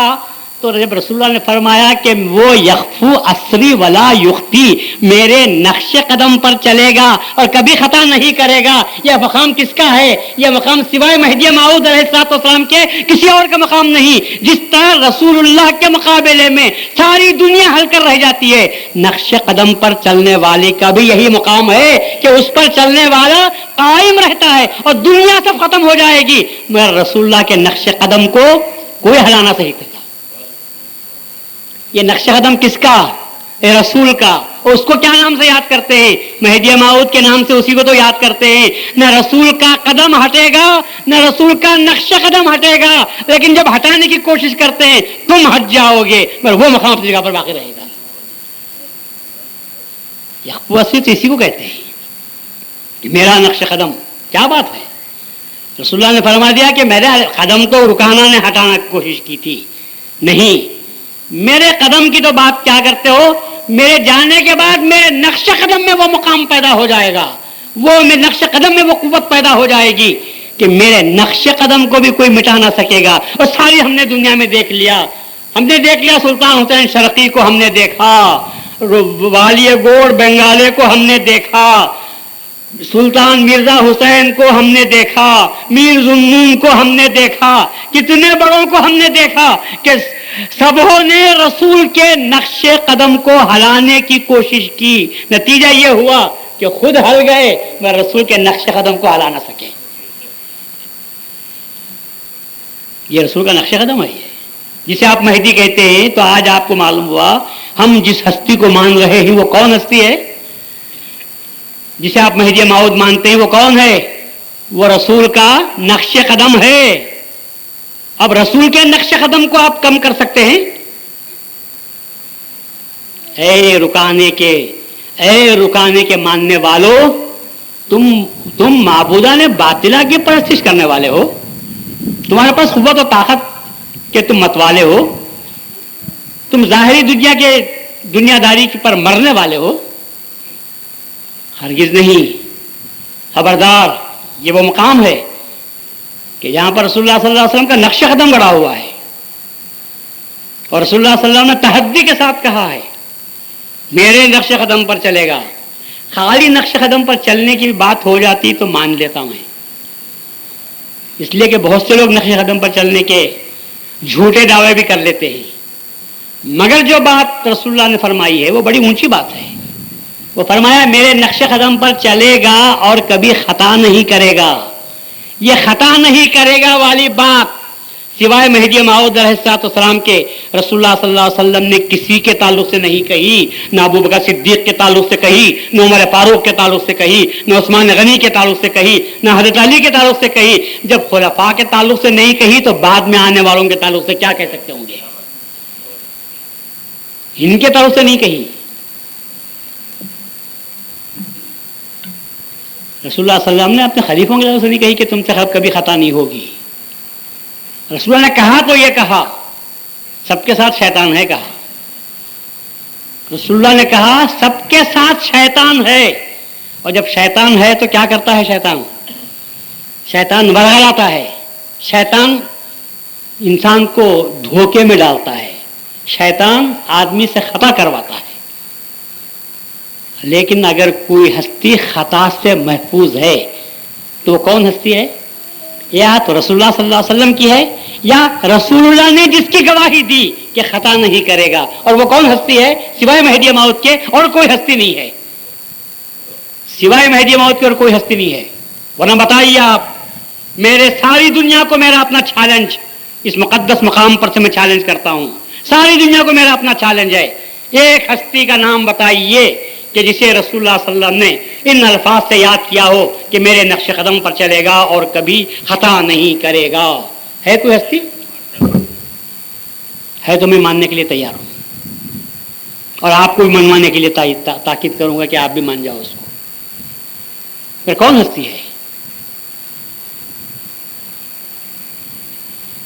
تو جب رسول اللہ نے فرمایا کہ وہ یخفو اسری ولا یختی، میرے نقش قدم پر چلے گا اور کبھی خطا نہیں کرے گا، یہ مقام کس کا ہے؟ یہ مقام سوائے مہدی موعود علیہ السلام کے کسی اور کا مقام نہیں۔ جس طرح رسول اللہ کے مقابلے میں ساری دنیا ہل کر رہ جاتی ہے، نقش قدم پر چلنے والے کا بھی یہی مقام ہے کہ اس پر چلنے والا قائم رہتا ہے اور دنیا سب ختم ہو جائے گی مگر رسول اللہ کے نقش قدم کو کوئی ہلانا نہیں سکتا۔ یہ نقش قدم کس کا؟ اے رسول کا۔ اور اس کو کیا نام سے یاد کرتے ہیں؟ مہدی موعود کے نام سے اسی کو تو یاد کرتے ہیں۔ نہ رسول کا قدم ہٹے گا نہ رسول کا نقش قدم ہٹے گا، لیکن جب ہٹانے کی کوشش کرتے ہیں تم ہٹ جاؤ گے مگر وہ مقام اپنی جگہ پر باقی رہے گا۔ یخوسی تو اسی کو کہتے ہیں کہ میرا نقش قدم۔ کیا بات ہے! رسول اللہ نے فرما دیا کہ میرا قدم تو رکانا نے ہٹانا کی کوشش کی تھی، نہیں، میرے قدم کی تو بات کیا کرتے ہو؟ میرے جانے کے بعد میرے نقش قدم میں وہ مقام پیدا ہو جائے گا، وہ میرے نقش قدم میں وہ قوت پیدا ہو جائے گی کہ میرے نقش قدم کو بھی کوئی مٹا نہ سکے گا۔ اور ساری ہم نے دنیا میں دیکھ لیا، ہم نے دیکھ لیا سلطان حسین شرقی کو ہم نے دیکھا، والی گوڑ بنگالے کو ہم نے دیکھا، سلطان مرزا حسین کو ہم نے دیکھا، میر ذوالنون کو ہم نے دیکھا، کتنے بڑوں کو ہم نے دیکھا کہ سبوں نے رسول کے نقش قدم کو ہلانے کی کوشش کی، نتیجہ یہ ہوا کہ خود ہل گئے مگر رسول کے نقش قدم کو ہلا نہ سکے۔ یہ رسول کا نقش قدم ہے، جسے آپ مہدی کہتے ہیں۔ تو آج آپ کو معلوم ہوا ہم جس ہستی کو مان رہے ہیں وہ کون ہستی ہے؟ جسے آپ مہدی موعود مانتے ہیں وہ کون ہے؟ وہ رسول کا نقش قدم ہے۔ اب رسول کے نقش قدم کو آپ کم کر سکتے ہیں؟ اے رکانے کے ماننے والوں، تم معبودان باطلہ کی پرستش کرنے والے ہو، تمہارے پاس قوت و طاقت کہ تم متوالے ہو، تم ظاہری دنیا داری پر مرنے والے ہو، ہرگز نہیں۔ خبردار، یہ وہ مقام ہے کہ جہاں پر رسول اللہ صلی اللہ علیہ وسلم کا نقش قدم گڑا ہوا ہے، اور رسول اللہ صلی اللہ علیہ وسلم نے تحدی کے ساتھ کہا ہے میرے نقش قدم پر چلے گا۔ خالی نقش قدم پر چلنے کی بات ہو جاتی تو مان لیتا میں، اس لیے کہ بہت سے لوگ نقش قدم پر چلنے کے جھوٹے دعوے بھی کر لیتے ہیں، مگر جو بات رسول اللہ نے فرمائی ہے وہ بڑی اونچی بات ہے۔ وہ فرمایا میرے نقش قدم پر چلے گا اور کبھی خطا نہیں کرے گا۔ یہ خطا نہیں کرے گا والی بات سوائے مہدی موعود علیہ السلام کے رسول اللہ صلی اللہ علیہ وسلم نے کسی کے تعلق سے نہیں کہی، نہ ابو بکر صدیق کے تعلق سے کہی، نہ عمر فاروق کے تعلق سے کہی، نہ عثمان غنی کے تعلق سے کہی، نہ حضرت علی کے تعلق سے کہی۔ جب خلفاء کے تعلق سے نہیں کہی تو بعد میں آنے والوں کے تعلق سے کیا کہہ سکتے ہوں گے؟ ان کے تعلق سے نہیں کہی۔ رسول اللہ صلی اللہ علیہ وسلم نے اپنے خلیفوں کے تعلق سے نہیں کہی کہ تم سے کبھی خطا نہیں ہوگی۔ رسول اللہ نے کہا تو یہ کہا سب کے ساتھ شیطان ہے، کہا رسول اللہ نے کہا سب کے ساتھ شیطان ہے، اور جب شیطان ہے تو کیا کرتا ہے؟ شیطان ورغلاتا ہے، شیطان انسان کو دھوکے میں ڈالتا ہے، شیطان آدمی سے خطا کرواتا ہے۔ لیکن اگر کوئی ہستی خطا سے محفوظ ہے تو وہ کون ہستی ہے؟ یا تو رسول اللہ صلی اللہ علیہ وسلم کی ہے، یا رسول اللہ نے جس کی گواہی دی کہ خطا نہیں کرے گا۔ اور وہ کون ہستی ہے؟ سوائے مہدی موعود کے اور کوئی ہستی نہیں ہے، سوائے مہدی موعود کے اور کوئی ہستی نہیں ہے۔ ورنہ بتائیے آپ، میرے ساری دنیا کو میرا اپنا چیلنج، اس مقدس مقام پر سے میں چیلنج کرتا ہوں، ساری دنیا کو میرا اپنا چیلنج ہے، ایک ہستی کا نام بتائیے کہ جسے رسول اللہ صلی اللہ علیہ وسلم نے ان الفاظ سے یاد کیا ہو کہ میرے نقش قدم پر چلے گا اور کبھی خطا نہیں کرے گا۔ ہے کوئی ہستی؟ ہے تو میں ماننے کے لیے تیار ہوں، اور آپ کو بھی منوانے کے لیے تاکید کروں گا کہ آپ بھی مان جاؤ اس کو۔ پھر کون ہستی ہے؟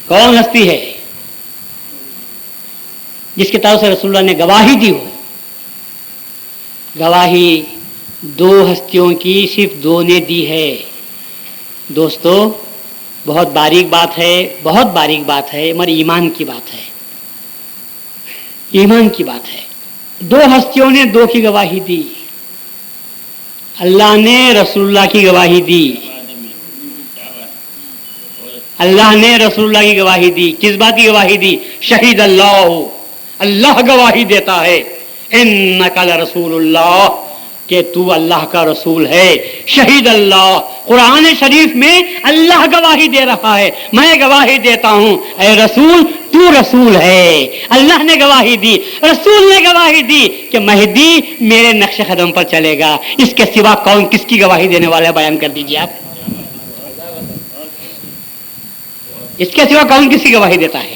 کون ہستی ہے جس کے تعلق سے رسول اللہ نے گواہی دی ہو؟ گواہی دو ہستیوں کی صرف دو نے دی ہے۔ دوستو، بہت باریک بات ہے، بہت باریک بات ہے، مگر ایمان کی بات ہے، ایمان کی بات ہے۔ دو ہستیوں نے دو کی گواہی دی، اللہ نے رسول اللہ کی گواہی دی، اللہ نے رسول اللہ کی گواہی دی۔ کس بات کی گواہی دی؟ شہید اللہ، اللہ گواہی دیتا ہے، انک لرسول اللہ، کہ تو اللہ کا رسول ہے۔ شہید اللہ، قرآن شریف میں اللہ گواہی دے رہا ہے، میں گواہی دیتا ہوں اے رسول تو رسول ہے۔ اللہ نے گواہی دی، رسول نے گواہی دی کہ مہدی میرے نقش قدم پر چلے گا۔ اس کے سوا کون کس کی گواہی دینے والا ہے؟ بیان کر دیجیے آپ۔ اس کے سوا کون کس کی گواہی دیتا ہے؟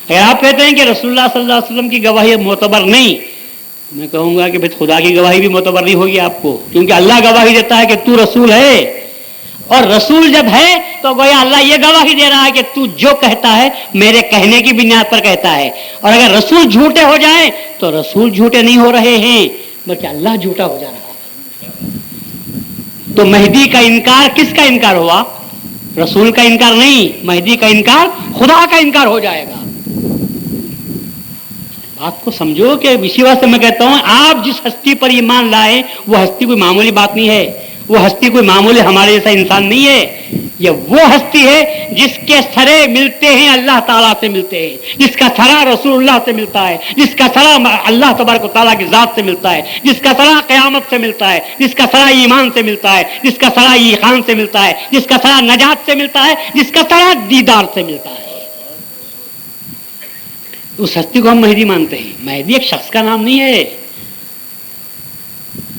اگر آپ کہتے ہیں کہ رسول اللہ صلی اللہ علیہ وسلم کی گواہی معتبر نہیں، میں کہوں گا کہ خدا کی گواہی بھی معتبر نہیں ہوگی آپ کو، کیونکہ اللہ گواہی دیتا ہے کہ تو رسول ہے، اور رسول جب ہے تو گویا اللہ یہ گواہی دے رہا ہے کہ تو جو کہتا ہے میرے کہنے کی بنیاد پر کہتا ہے۔ اور اگر رسول جھوٹے ہو جائیں تو رسول جھوٹے نہیں ہو رہے ہیں بلکہ اللہ جھوٹا ہو جا رہا ہے۔ تو مہدی کا انکار کس کا انکار ہوا؟ رسول کا انکار نہیں، مہدی کا انکار خدا کا انکار ہو جائے گا۔ بات کو سمجھو کہ اسی واسطے میں کہتا ہوں آپ جس ہستی پر ایمان لائے وہ ہستی کوئی معمولی بات نہیں ہے، وہ ہستی کوئی معمولی ہمارے جیسا انسان نہیں ہے، یہ وہ ہستی ہے جس کے سرے ملتے ہیں اللہ تعالیٰ سے ملتے ہیں، جس کا سرا رسول اللہ سے ملتا ہے، جس کا سرا اللہ تبارک و تعالیٰ کی ذات سے ملتا ہے، جس کا سرا قیامت سے ملتا ہے، جس کا سرا ایمان سے ملتا ہے، جس کا سرا ایقان سے ملتا ہے، جس کا سرا نجات سے ملتا ہے، جس کا سرا دیدار سے ملتا ہے۔ اس ہستی کو ہم مہدی مانتے ہیں۔ مہدی ایک شخص کا نام نہیں ہے،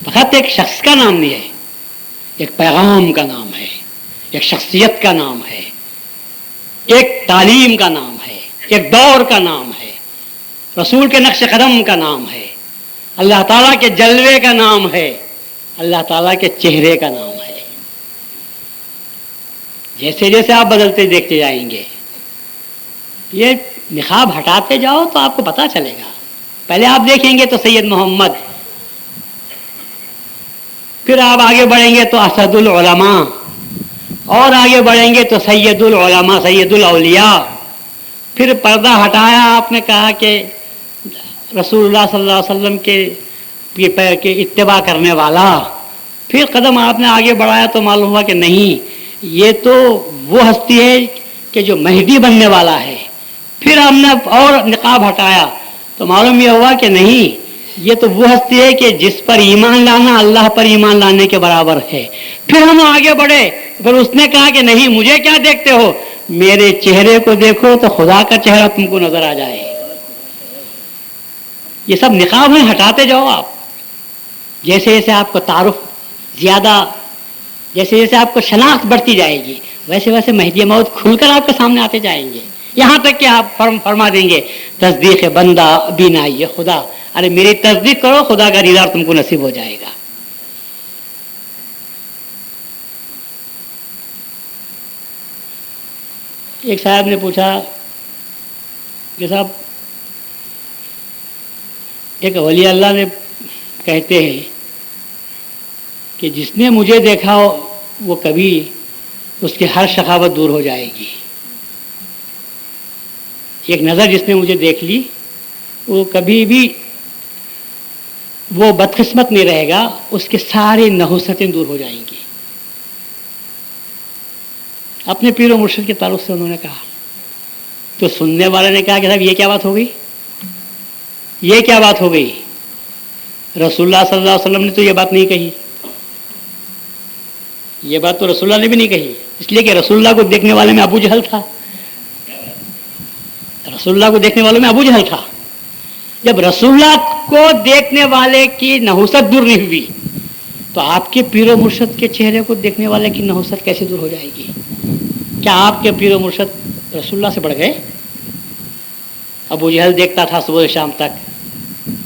فقط ایک شخص کا نام نہیں ہے، ایک پیغام کا نام ہے، ایک شخصیت کا نام ہے، ایک تعلیم کا نام ہے، ایک دور کا نام ہے، رسول کے نقش قدم کا نام ہے، اللہ تعالیٰ کے جلوے کا نام ہے، اللہ تعالیٰ کے چہرے کا نام ہے۔ جیسے جیسے آپ بدلتے دیکھتے جائیں گے، یہ نقاب ہٹاتے جاؤ تو آپ کو پتا چلے گا۔ پہلے آپ دیکھیں گے تو سید محمد، پھر آپ آگے بڑھیں گے تو اسد العلماء، اور آگے بڑھیں گے تو سید العلماء، سید الاولیاء، پھر پردہ ہٹایا، آپ نے کہا کہ رسول اللہ صلی اللہ علیہ وسلم کے اتباع کرنے والا، پھر قدم آپ نے آگے بڑھایا تو معلوم ہوا کہ نہیں، یہ تو وہ ہستی ہے کہ جو مہدی بننے والا ہے۔ پھر ہم نے اور نقاب ہٹایا تو معلوم یہ ہوا کہ نہیں، یہ تو وہ ہستی ہے کہ جس پر ایمان لانا اللہ پر ایمان لانے کے برابر ہے۔ پھر ہم آگے بڑھے، پھر اس نے کہا کہ نہیں، مجھے کیا دیکھتے ہو، میرے چہرے کو دیکھو تو خدا کا چہرہ تم کو نظر آ جائے۔ یہ سب نقاب ہیں، ہٹاتے جاؤ آپ۔ جیسے جیسے آپ کو تعارف زیادہ، جیسے جیسے آپ کو شناخت بڑھتی جائے گی، ویسے ویسے مہدی موعود کھل کر آپ کے سامنے آتے جائیں گے، یہاں تک کہ آپ فرما دیں گے تصدیق بندہ بینائی خدا، ارے میری تصدیق کرو، خدا کا دیدار تم کو نصیب ہو جائے گا۔ ایک صاحب نے پوچھا کہ صاحب ایک ولی اللہ نے کہتے ہیں کہ جس نے مجھے دیکھا وہ کبھی اس کی ہر شقاوت دور ہو جائے گی۔ ایک نظر جس نے مجھے دیکھ لی وہ کبھی بھی وہ بدقسمت نہیں رہے گا، اس کے سارے نحوستیں دور ہو جائیں گی۔ اپنے پیر و مرشد کے تعلق سے انہوں نے کہا تو سننے والے نے کہا کہ صاحب یہ کیا بات ہو گئی، یہ کیا بات ہو گئی، رسول اللہ صلی اللہ علیہ وسلم نے تو یہ بات نہیں کہی، یہ بات تو رسول اللہ نے بھی نہیں کہی، اس لیے کہ رسول اللہ کو دیکھنے والے میں ابو جہل تھا، رسول اللہ کو دیکھنے والوں میں ابو جہل تھا۔ جب رسول اللہ کو دیکھنے والے کی نحوست دور نہیں ہوئی تو آپ کے پیر و مرشد کے چہرے کو دیکھنے والے کی نحوست کیسے دور ہو جائے گی؟ کیا آپ کے پیر و مرشد رسول اللہ سے بڑھ گئے؟ ابو جہل دیکھتا تھا صبح شام تک،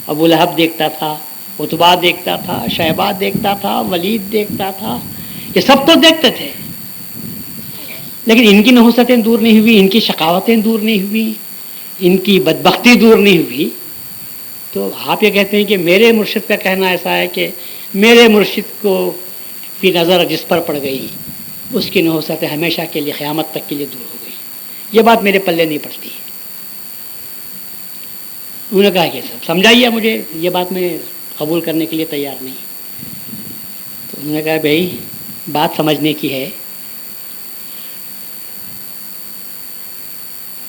ابو لہب دیکھتا تھا، عتبہ دیکھتا تھا، شیبہ دیکھتا تھا، ولید دیکھتا تھا، یہ سب تو دیکھتے تھے، لیکن ان کی نحوستیں دور نہیں ہوئی، ان کی شقاوتیں دور نہیں ہوئی، ان کی بدبختی دور نہیں ہوئی۔ تو آپ یہ کہتے ہیں کہ میرے مرشد کا کہنا ایسا ہے کہ میرے مرشد کو کی نظر جس پر پڑ گئی اس کی نحوست ہمیشہ کے لیے قیامت تک کے لیے دور ہو گئی. یہ بات میرے پلے نہیں پڑتی. انہوں نے کہا کہ سب سمجھائیے مجھے، یہ بات میں قبول کرنے کے لیے تیار نہیں. تو انہوں نے کہا بھائی بات سمجھنے کی ہے.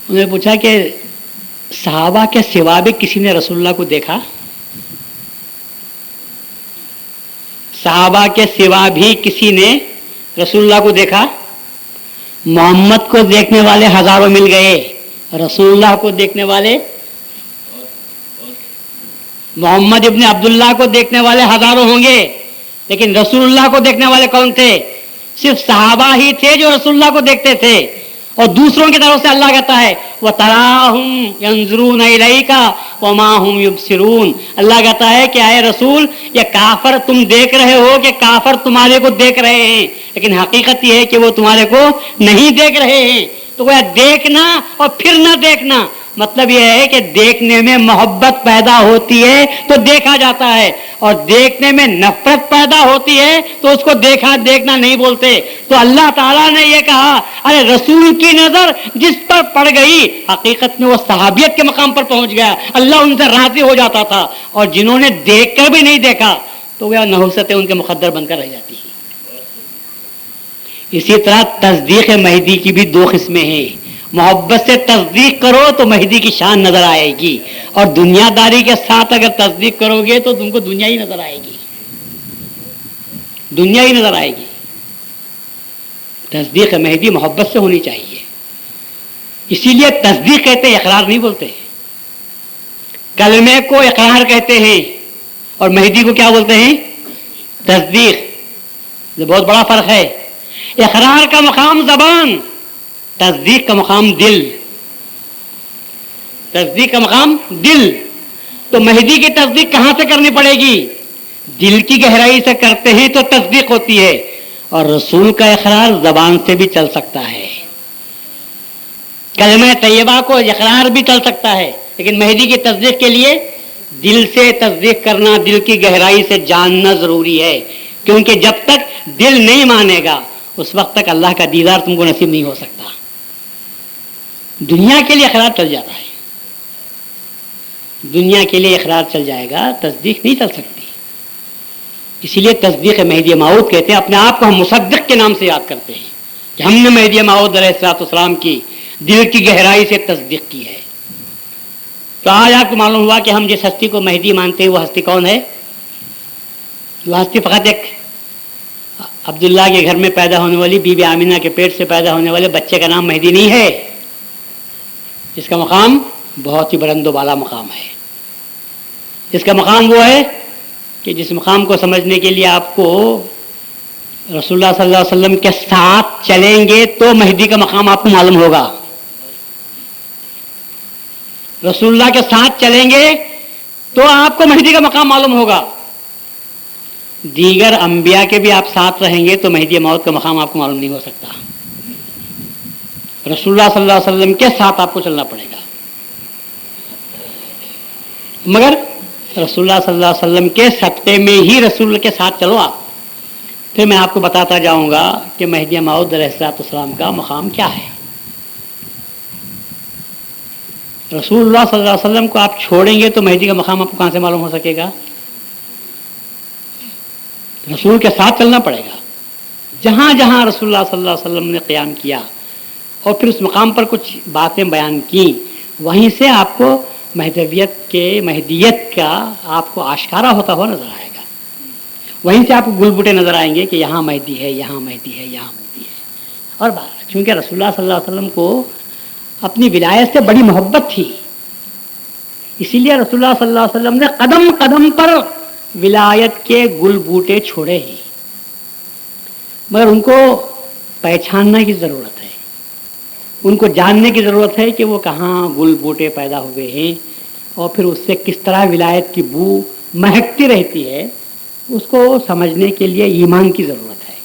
انہوں نے پوچھا کہ صحابہ کے سوا بھی کسی نے رسول اللہ کو دیکھا؟ صحابہ کے سوا بھی کسی نے رسول اللہ کو دیکھا؟ محمد کو دیکھنے والے ہزاروں مل گئے، رسول اللہ کو دیکھنے والے، محمد ابن عبداللہ کو دیکھنے والے ہزاروں ہوں گے، لیکن رسول اللہ کو دیکھنے والے کون تھے؟ صرف صحابہ ہی تھے جو رسول اللہ کو دیکھتے تھے. اور دوسروں کی طرف سے اللہ کہتا ہے وَتَرَاهُمْ يَنْظُرُونَ إِلَيْكَ وَمَا هُمْ يُبْصِرُونَ. اللہ کہتا ہے کہ اے رسول یہ کافر تم دیکھ رہے ہو کہ کافر تمہارے کو دیکھ رہے ہیں، لیکن حقیقت یہ ہے کہ وہ تمہارے کو نہیں دیکھ رہے ہیں. تو وہ دیکھنا اور پھر نہ دیکھنا مطلب یہ ہے کہ دیکھنے میں محبت پیدا ہوتی ہے تو دیکھا جاتا ہے، اور دیکھنے میں نفرت پیدا ہوتی ہے تو اس کو دیکھنا نہیں بولتے. تو اللہ تعالیٰ نے یہ کہا ارے رسول کی نظر جس پر پڑ گئی حقیقت میں وہ صحابیت کے مقام پر پہنچ گیا، اللہ ان سے راضی ہو جاتا تھا. اور جنہوں نے دیکھ کر بھی نہیں دیکھا تو وہ نحوستیں ان کے مقدر بن کر رہ جاتی ہیں. اسی طرح تصدیق مہدی کی بھی دو قسمیں ہیں. محبت سے تصدیق کرو تو مہدی کی شان نظر آئے گی، اور دنیا داری کے ساتھ اگر تصدیق کرو گے تو تم کو دنیا ہی نظر آئے گی، دنیا ہی نظر آئے گی. تصدیق مہدی محبت سے ہونی چاہیے. اسی لیے تصدیق کہتے ہیں، اقرار نہیں بولتے. کلمے کو اقرار کہتے ہیں اور مہدی کو کیا بولتے ہیں؟ تصدیق. یہ بہت بڑا فرق ہے. اقرار کا مقام زبان، تصدیق کا مقام دل. تصدیق کا مقام دل. تو مہدی کی تصدیق کہاں سے کرنی پڑے گی؟ دل کی گہرائی سے کرتے ہیں تو تصدیق ہوتی ہے. اور رسول کا اقرار زبان سے بھی چل سکتا ہے، کلمہ طیبہ کو اقرار بھی چل سکتا ہے، لیکن مہدی کی تصدیق کے لیے دل سے تصدیق کرنا، دل کی گہرائی سے جاننا ضروری ہے. کیونکہ جب تک دل نہیں مانے گا اس وقت تک اللہ کا دیدار تم کو نصیب نہیں ہو سکتا. دنیا کے لیے اقرار چل جاتا ہے، دنیا کے لیے اقرار چل جائے گا، تصدیق نہیں چل سکتی. اسی لیے تصدیق مہدی موعود کہتے ہیں. اپنے آپ کو ہم مصدق کے نام سے یاد کرتے ہیں کہ ہم نے مہدی موعود علیہ الصلوۃ والسلام کی دل کی گہرائی سے تصدیق کی ہے. تو آج آپ کو معلوم ہوا کہ ہم جس ہستی کو مہدی مانتے ہیں وہ ہستی کون ہے؟ وہ ہستی فقط ایک عبداللہ کے گھر میں پیدا ہونے والی بی بی آمینہ کے پیٹ سے پیدا ہونے والے بچے کا نام مہدی نہیں ہے. اس کا مقام بہت ہی بلند و بالا مقام ہے. اس کا مقام وہ ہے کہ جس مقام کو سمجھنے کے لیے آپ کو رسول اللہ صلی اللہ علیہ وسلم کے ساتھ چلیں گے تو مہدی کا مقام آپ کو معلوم ہوگا. رسول اللہ کے ساتھ چلیں گے تو آپ کو مہدی کا مقام معلوم ہوگا. دیگر انبیاء کے بھی آپ ساتھ رہیں گے تو مہدی موت کا مقام آپ کو معلوم نہیں ہو سکتا. رسول اللہ صلی اللہ علیہ وسلم کے ساتھ آپ کو چلنا پڑے گا. مگر رسول اللہ صلی اللہ علیہ وسلم کے صدقے میں ہی رسول اللہ کے ساتھ چلو آپ. پھر میں آپ کو بتاتا جاؤں گا کہ مہدی موعود علیہ السلام کا مقام کیا ہے. رسول اللہ صلی اللہ علیہ وسلم کو آپ چھوڑیں گے تو مہدی کا مقام آپ کو کہاں سے معلوم ہو سکے گا؟ رسول کے ساتھ چلنا پڑے گا. جہاں جہاں رسول اللہ صلی اللہ علیہ وسلم نے قیام کیا اور پھر اس مقام پر کچھ باتیں بیان کی، وہیں سے آپ کو مہدیت کا آپ کو آشکارا ہوتا ہوا نظر آئے گا. وہیں سے آپ کو گل بوٹے نظر آئیں گے کہ یہاں مہدی ہے، یہاں مہدی ہے، یہاں مہدی ہے. اور چونکہ رسول اللہ صلی اللہ علیہ وسلم کو اپنی ولایت سے بڑی محبت تھی، اسی لیے رسول اللہ صلی اللہ علیہ وسلم نے قدم قدم پر ولایت کے گل بوٹے چھوڑے ہی. مگر ان کو پہچاننے کی ضرورت ہے، ان کو جاننے کی ضرورت ہے کہ وہ کہاں گل بوٹے پیدا ہوئے ہیں اور پھر اس سے کس طرح ولایت کی بو مہکتی رہتی ہے. اس کو سمجھنے کے لیے ایمان کی ضرورت ہے.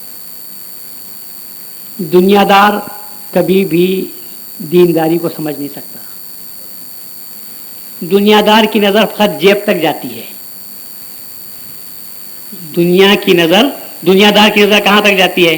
دنیا دار کبھی بھی دینداری کو سمجھ نہیں سکتا. دنیا دار کی نظر فقط جیب تک جاتی ہے. دنیا دار کی نظر کہاں تک جاتی ہے؟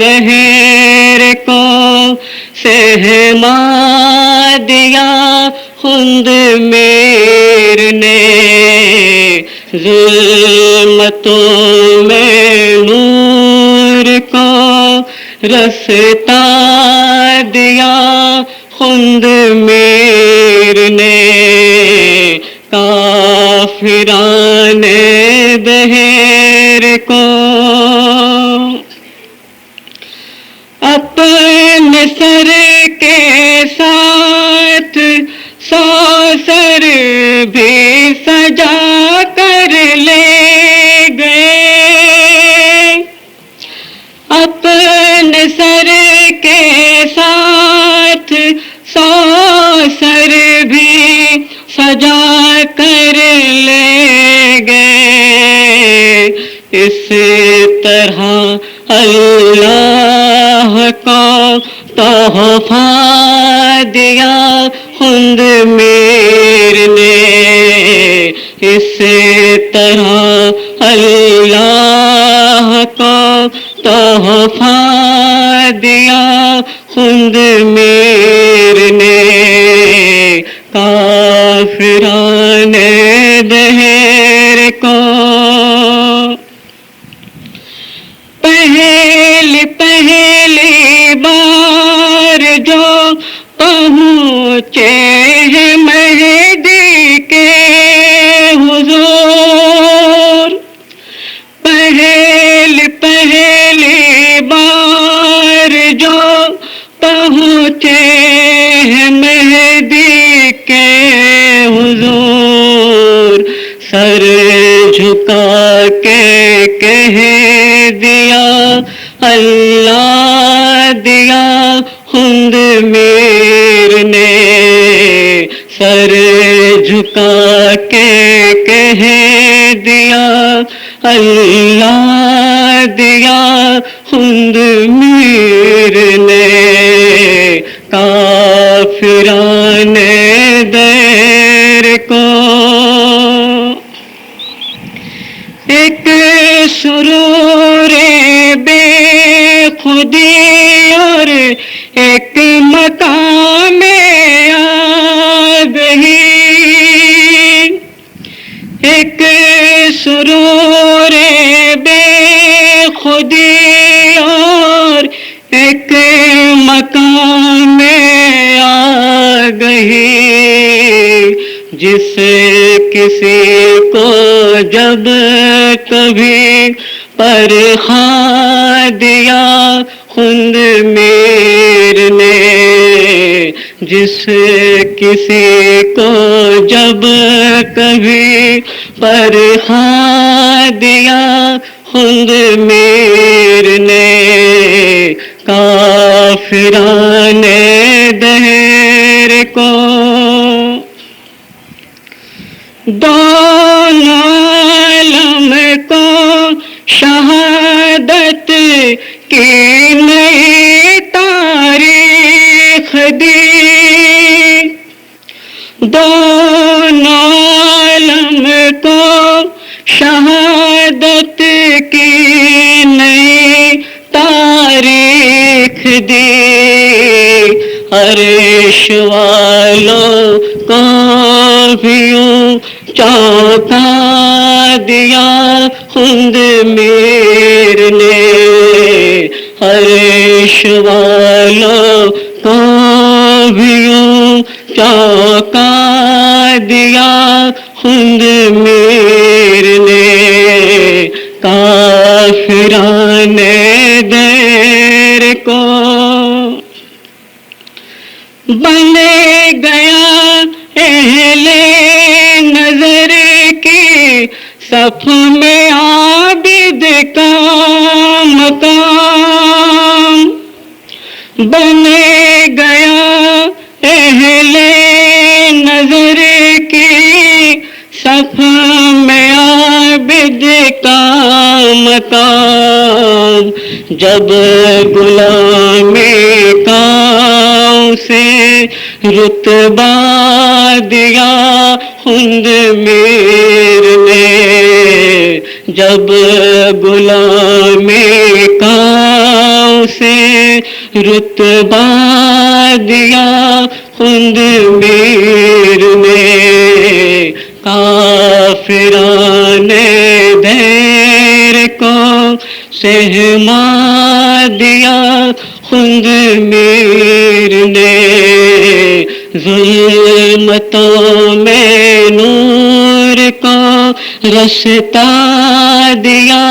دہر کو سہما دیا خود میر نے، ظلمتوں میں نور کو رستا دیا خود میر نے، کافران دہر کو اپنے سر کے ساتھ 100 سر بھی سجا کر لے گئے، اپنے سر کے ساتھ 100 سر بھی سجا کر لے گئے، اس طرح اللہ کو تحفہ دیا خود میر نے، اس طرح اللہ کو تحفہ دیا خود میر نے، کافران دہر کو پہلی بار جو پہنچے ہیں مہدی کے حضور، پہلی بار جو پہنچے ہیں مہدی کے حضور، سر جھکا کے کہہ دیا اللہ دیا خود میر نے، سر جھکا کے کہہ دیا اللہ دیا خود میر نے، کافران دہر کو ایک سرور بے خودی اور ایک مقام آگہی، ایک سرور بے خودی اور ایک مقام آگہی، جس کسی کو جب کبھی پرکھا دیا خود میر نے، جس کسی کو جب کبھی پرکھا دیا خود میر نے، کافران دہر کو دونوں عالم کو شہادت کی نئی تاریخ دی، دونوں عالم کو شہادت کی نئی تاریخ دی، عرش والوں کو بھی چونکا دیا خود میر نے، عرش والوں کو بھی چونکا دیا خود میر نے، کافران دہر کو بن گیا اہل نظر کی صف میں عابد کا مقام، بن گیا اہل نظر کی صف میں عابد کا مقام، جب غلامی کاؤں سے رتبہ دیا خود میر نے، جب غلام کا سے رتبہ دیا خود میر نے، کافران دیر کو سہما دیا خود میر نے، ظلمتوں میں نور کو رستا دیا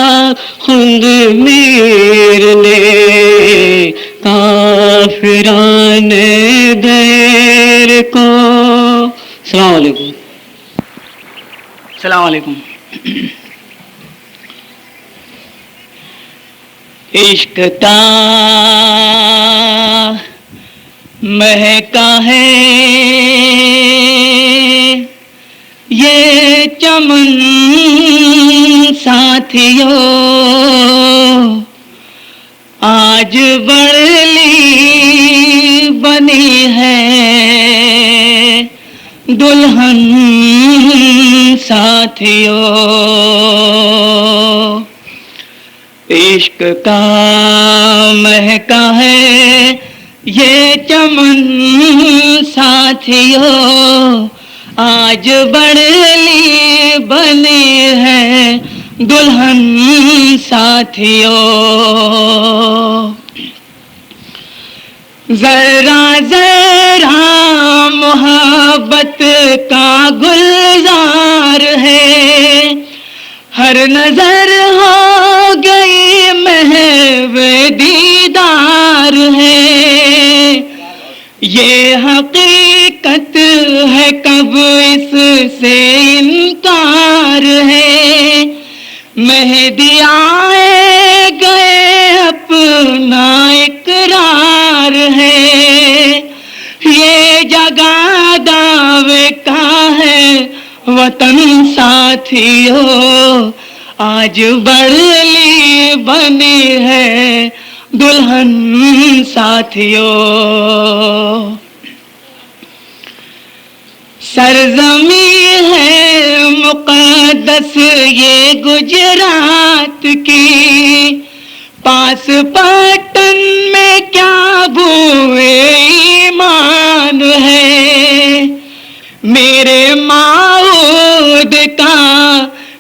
خود میر نے، کافران دیر کو. السلام علیکم. السلام علیکم. عشق کا مہکا ہے یہ چمن ساتھیوں، آج بڑلی بنی ہے دلہن ساتھیوں. عشق کا مہکا ہے یہ چمن ساتھیوں، آج بڑلی بنی ہے دلہن ساتھیوں. ذرا ذرا محبت کا گلزار ہے، ہر نظر ہو گئی محو دیدار ہے، یہ حقیقت ہے کب اس سے انکار ہے، مہدی آئے گئے اپنا اقرار ہے، یہ جگہ دعوے کا ہے وطن ساتھیوں، آج بڑلی بنی ہے دلہن ساتھیوں. سرزمین ہے مقدس یہ گجرات کی، پاس پٹن میں کیا بوئے ایمان ہے، میرے ماؤد کا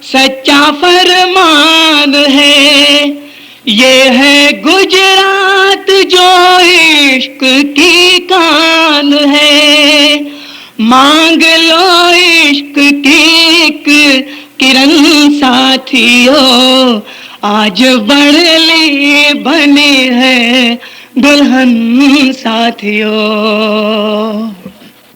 سچا فرمان ہے، یہ ہے گجرات جو عشق کی کان ہے، مانگ لو عشق کی ایک کرن ساتھیوں، آج بڑلی بنی ہے دلہن ساتھیوں.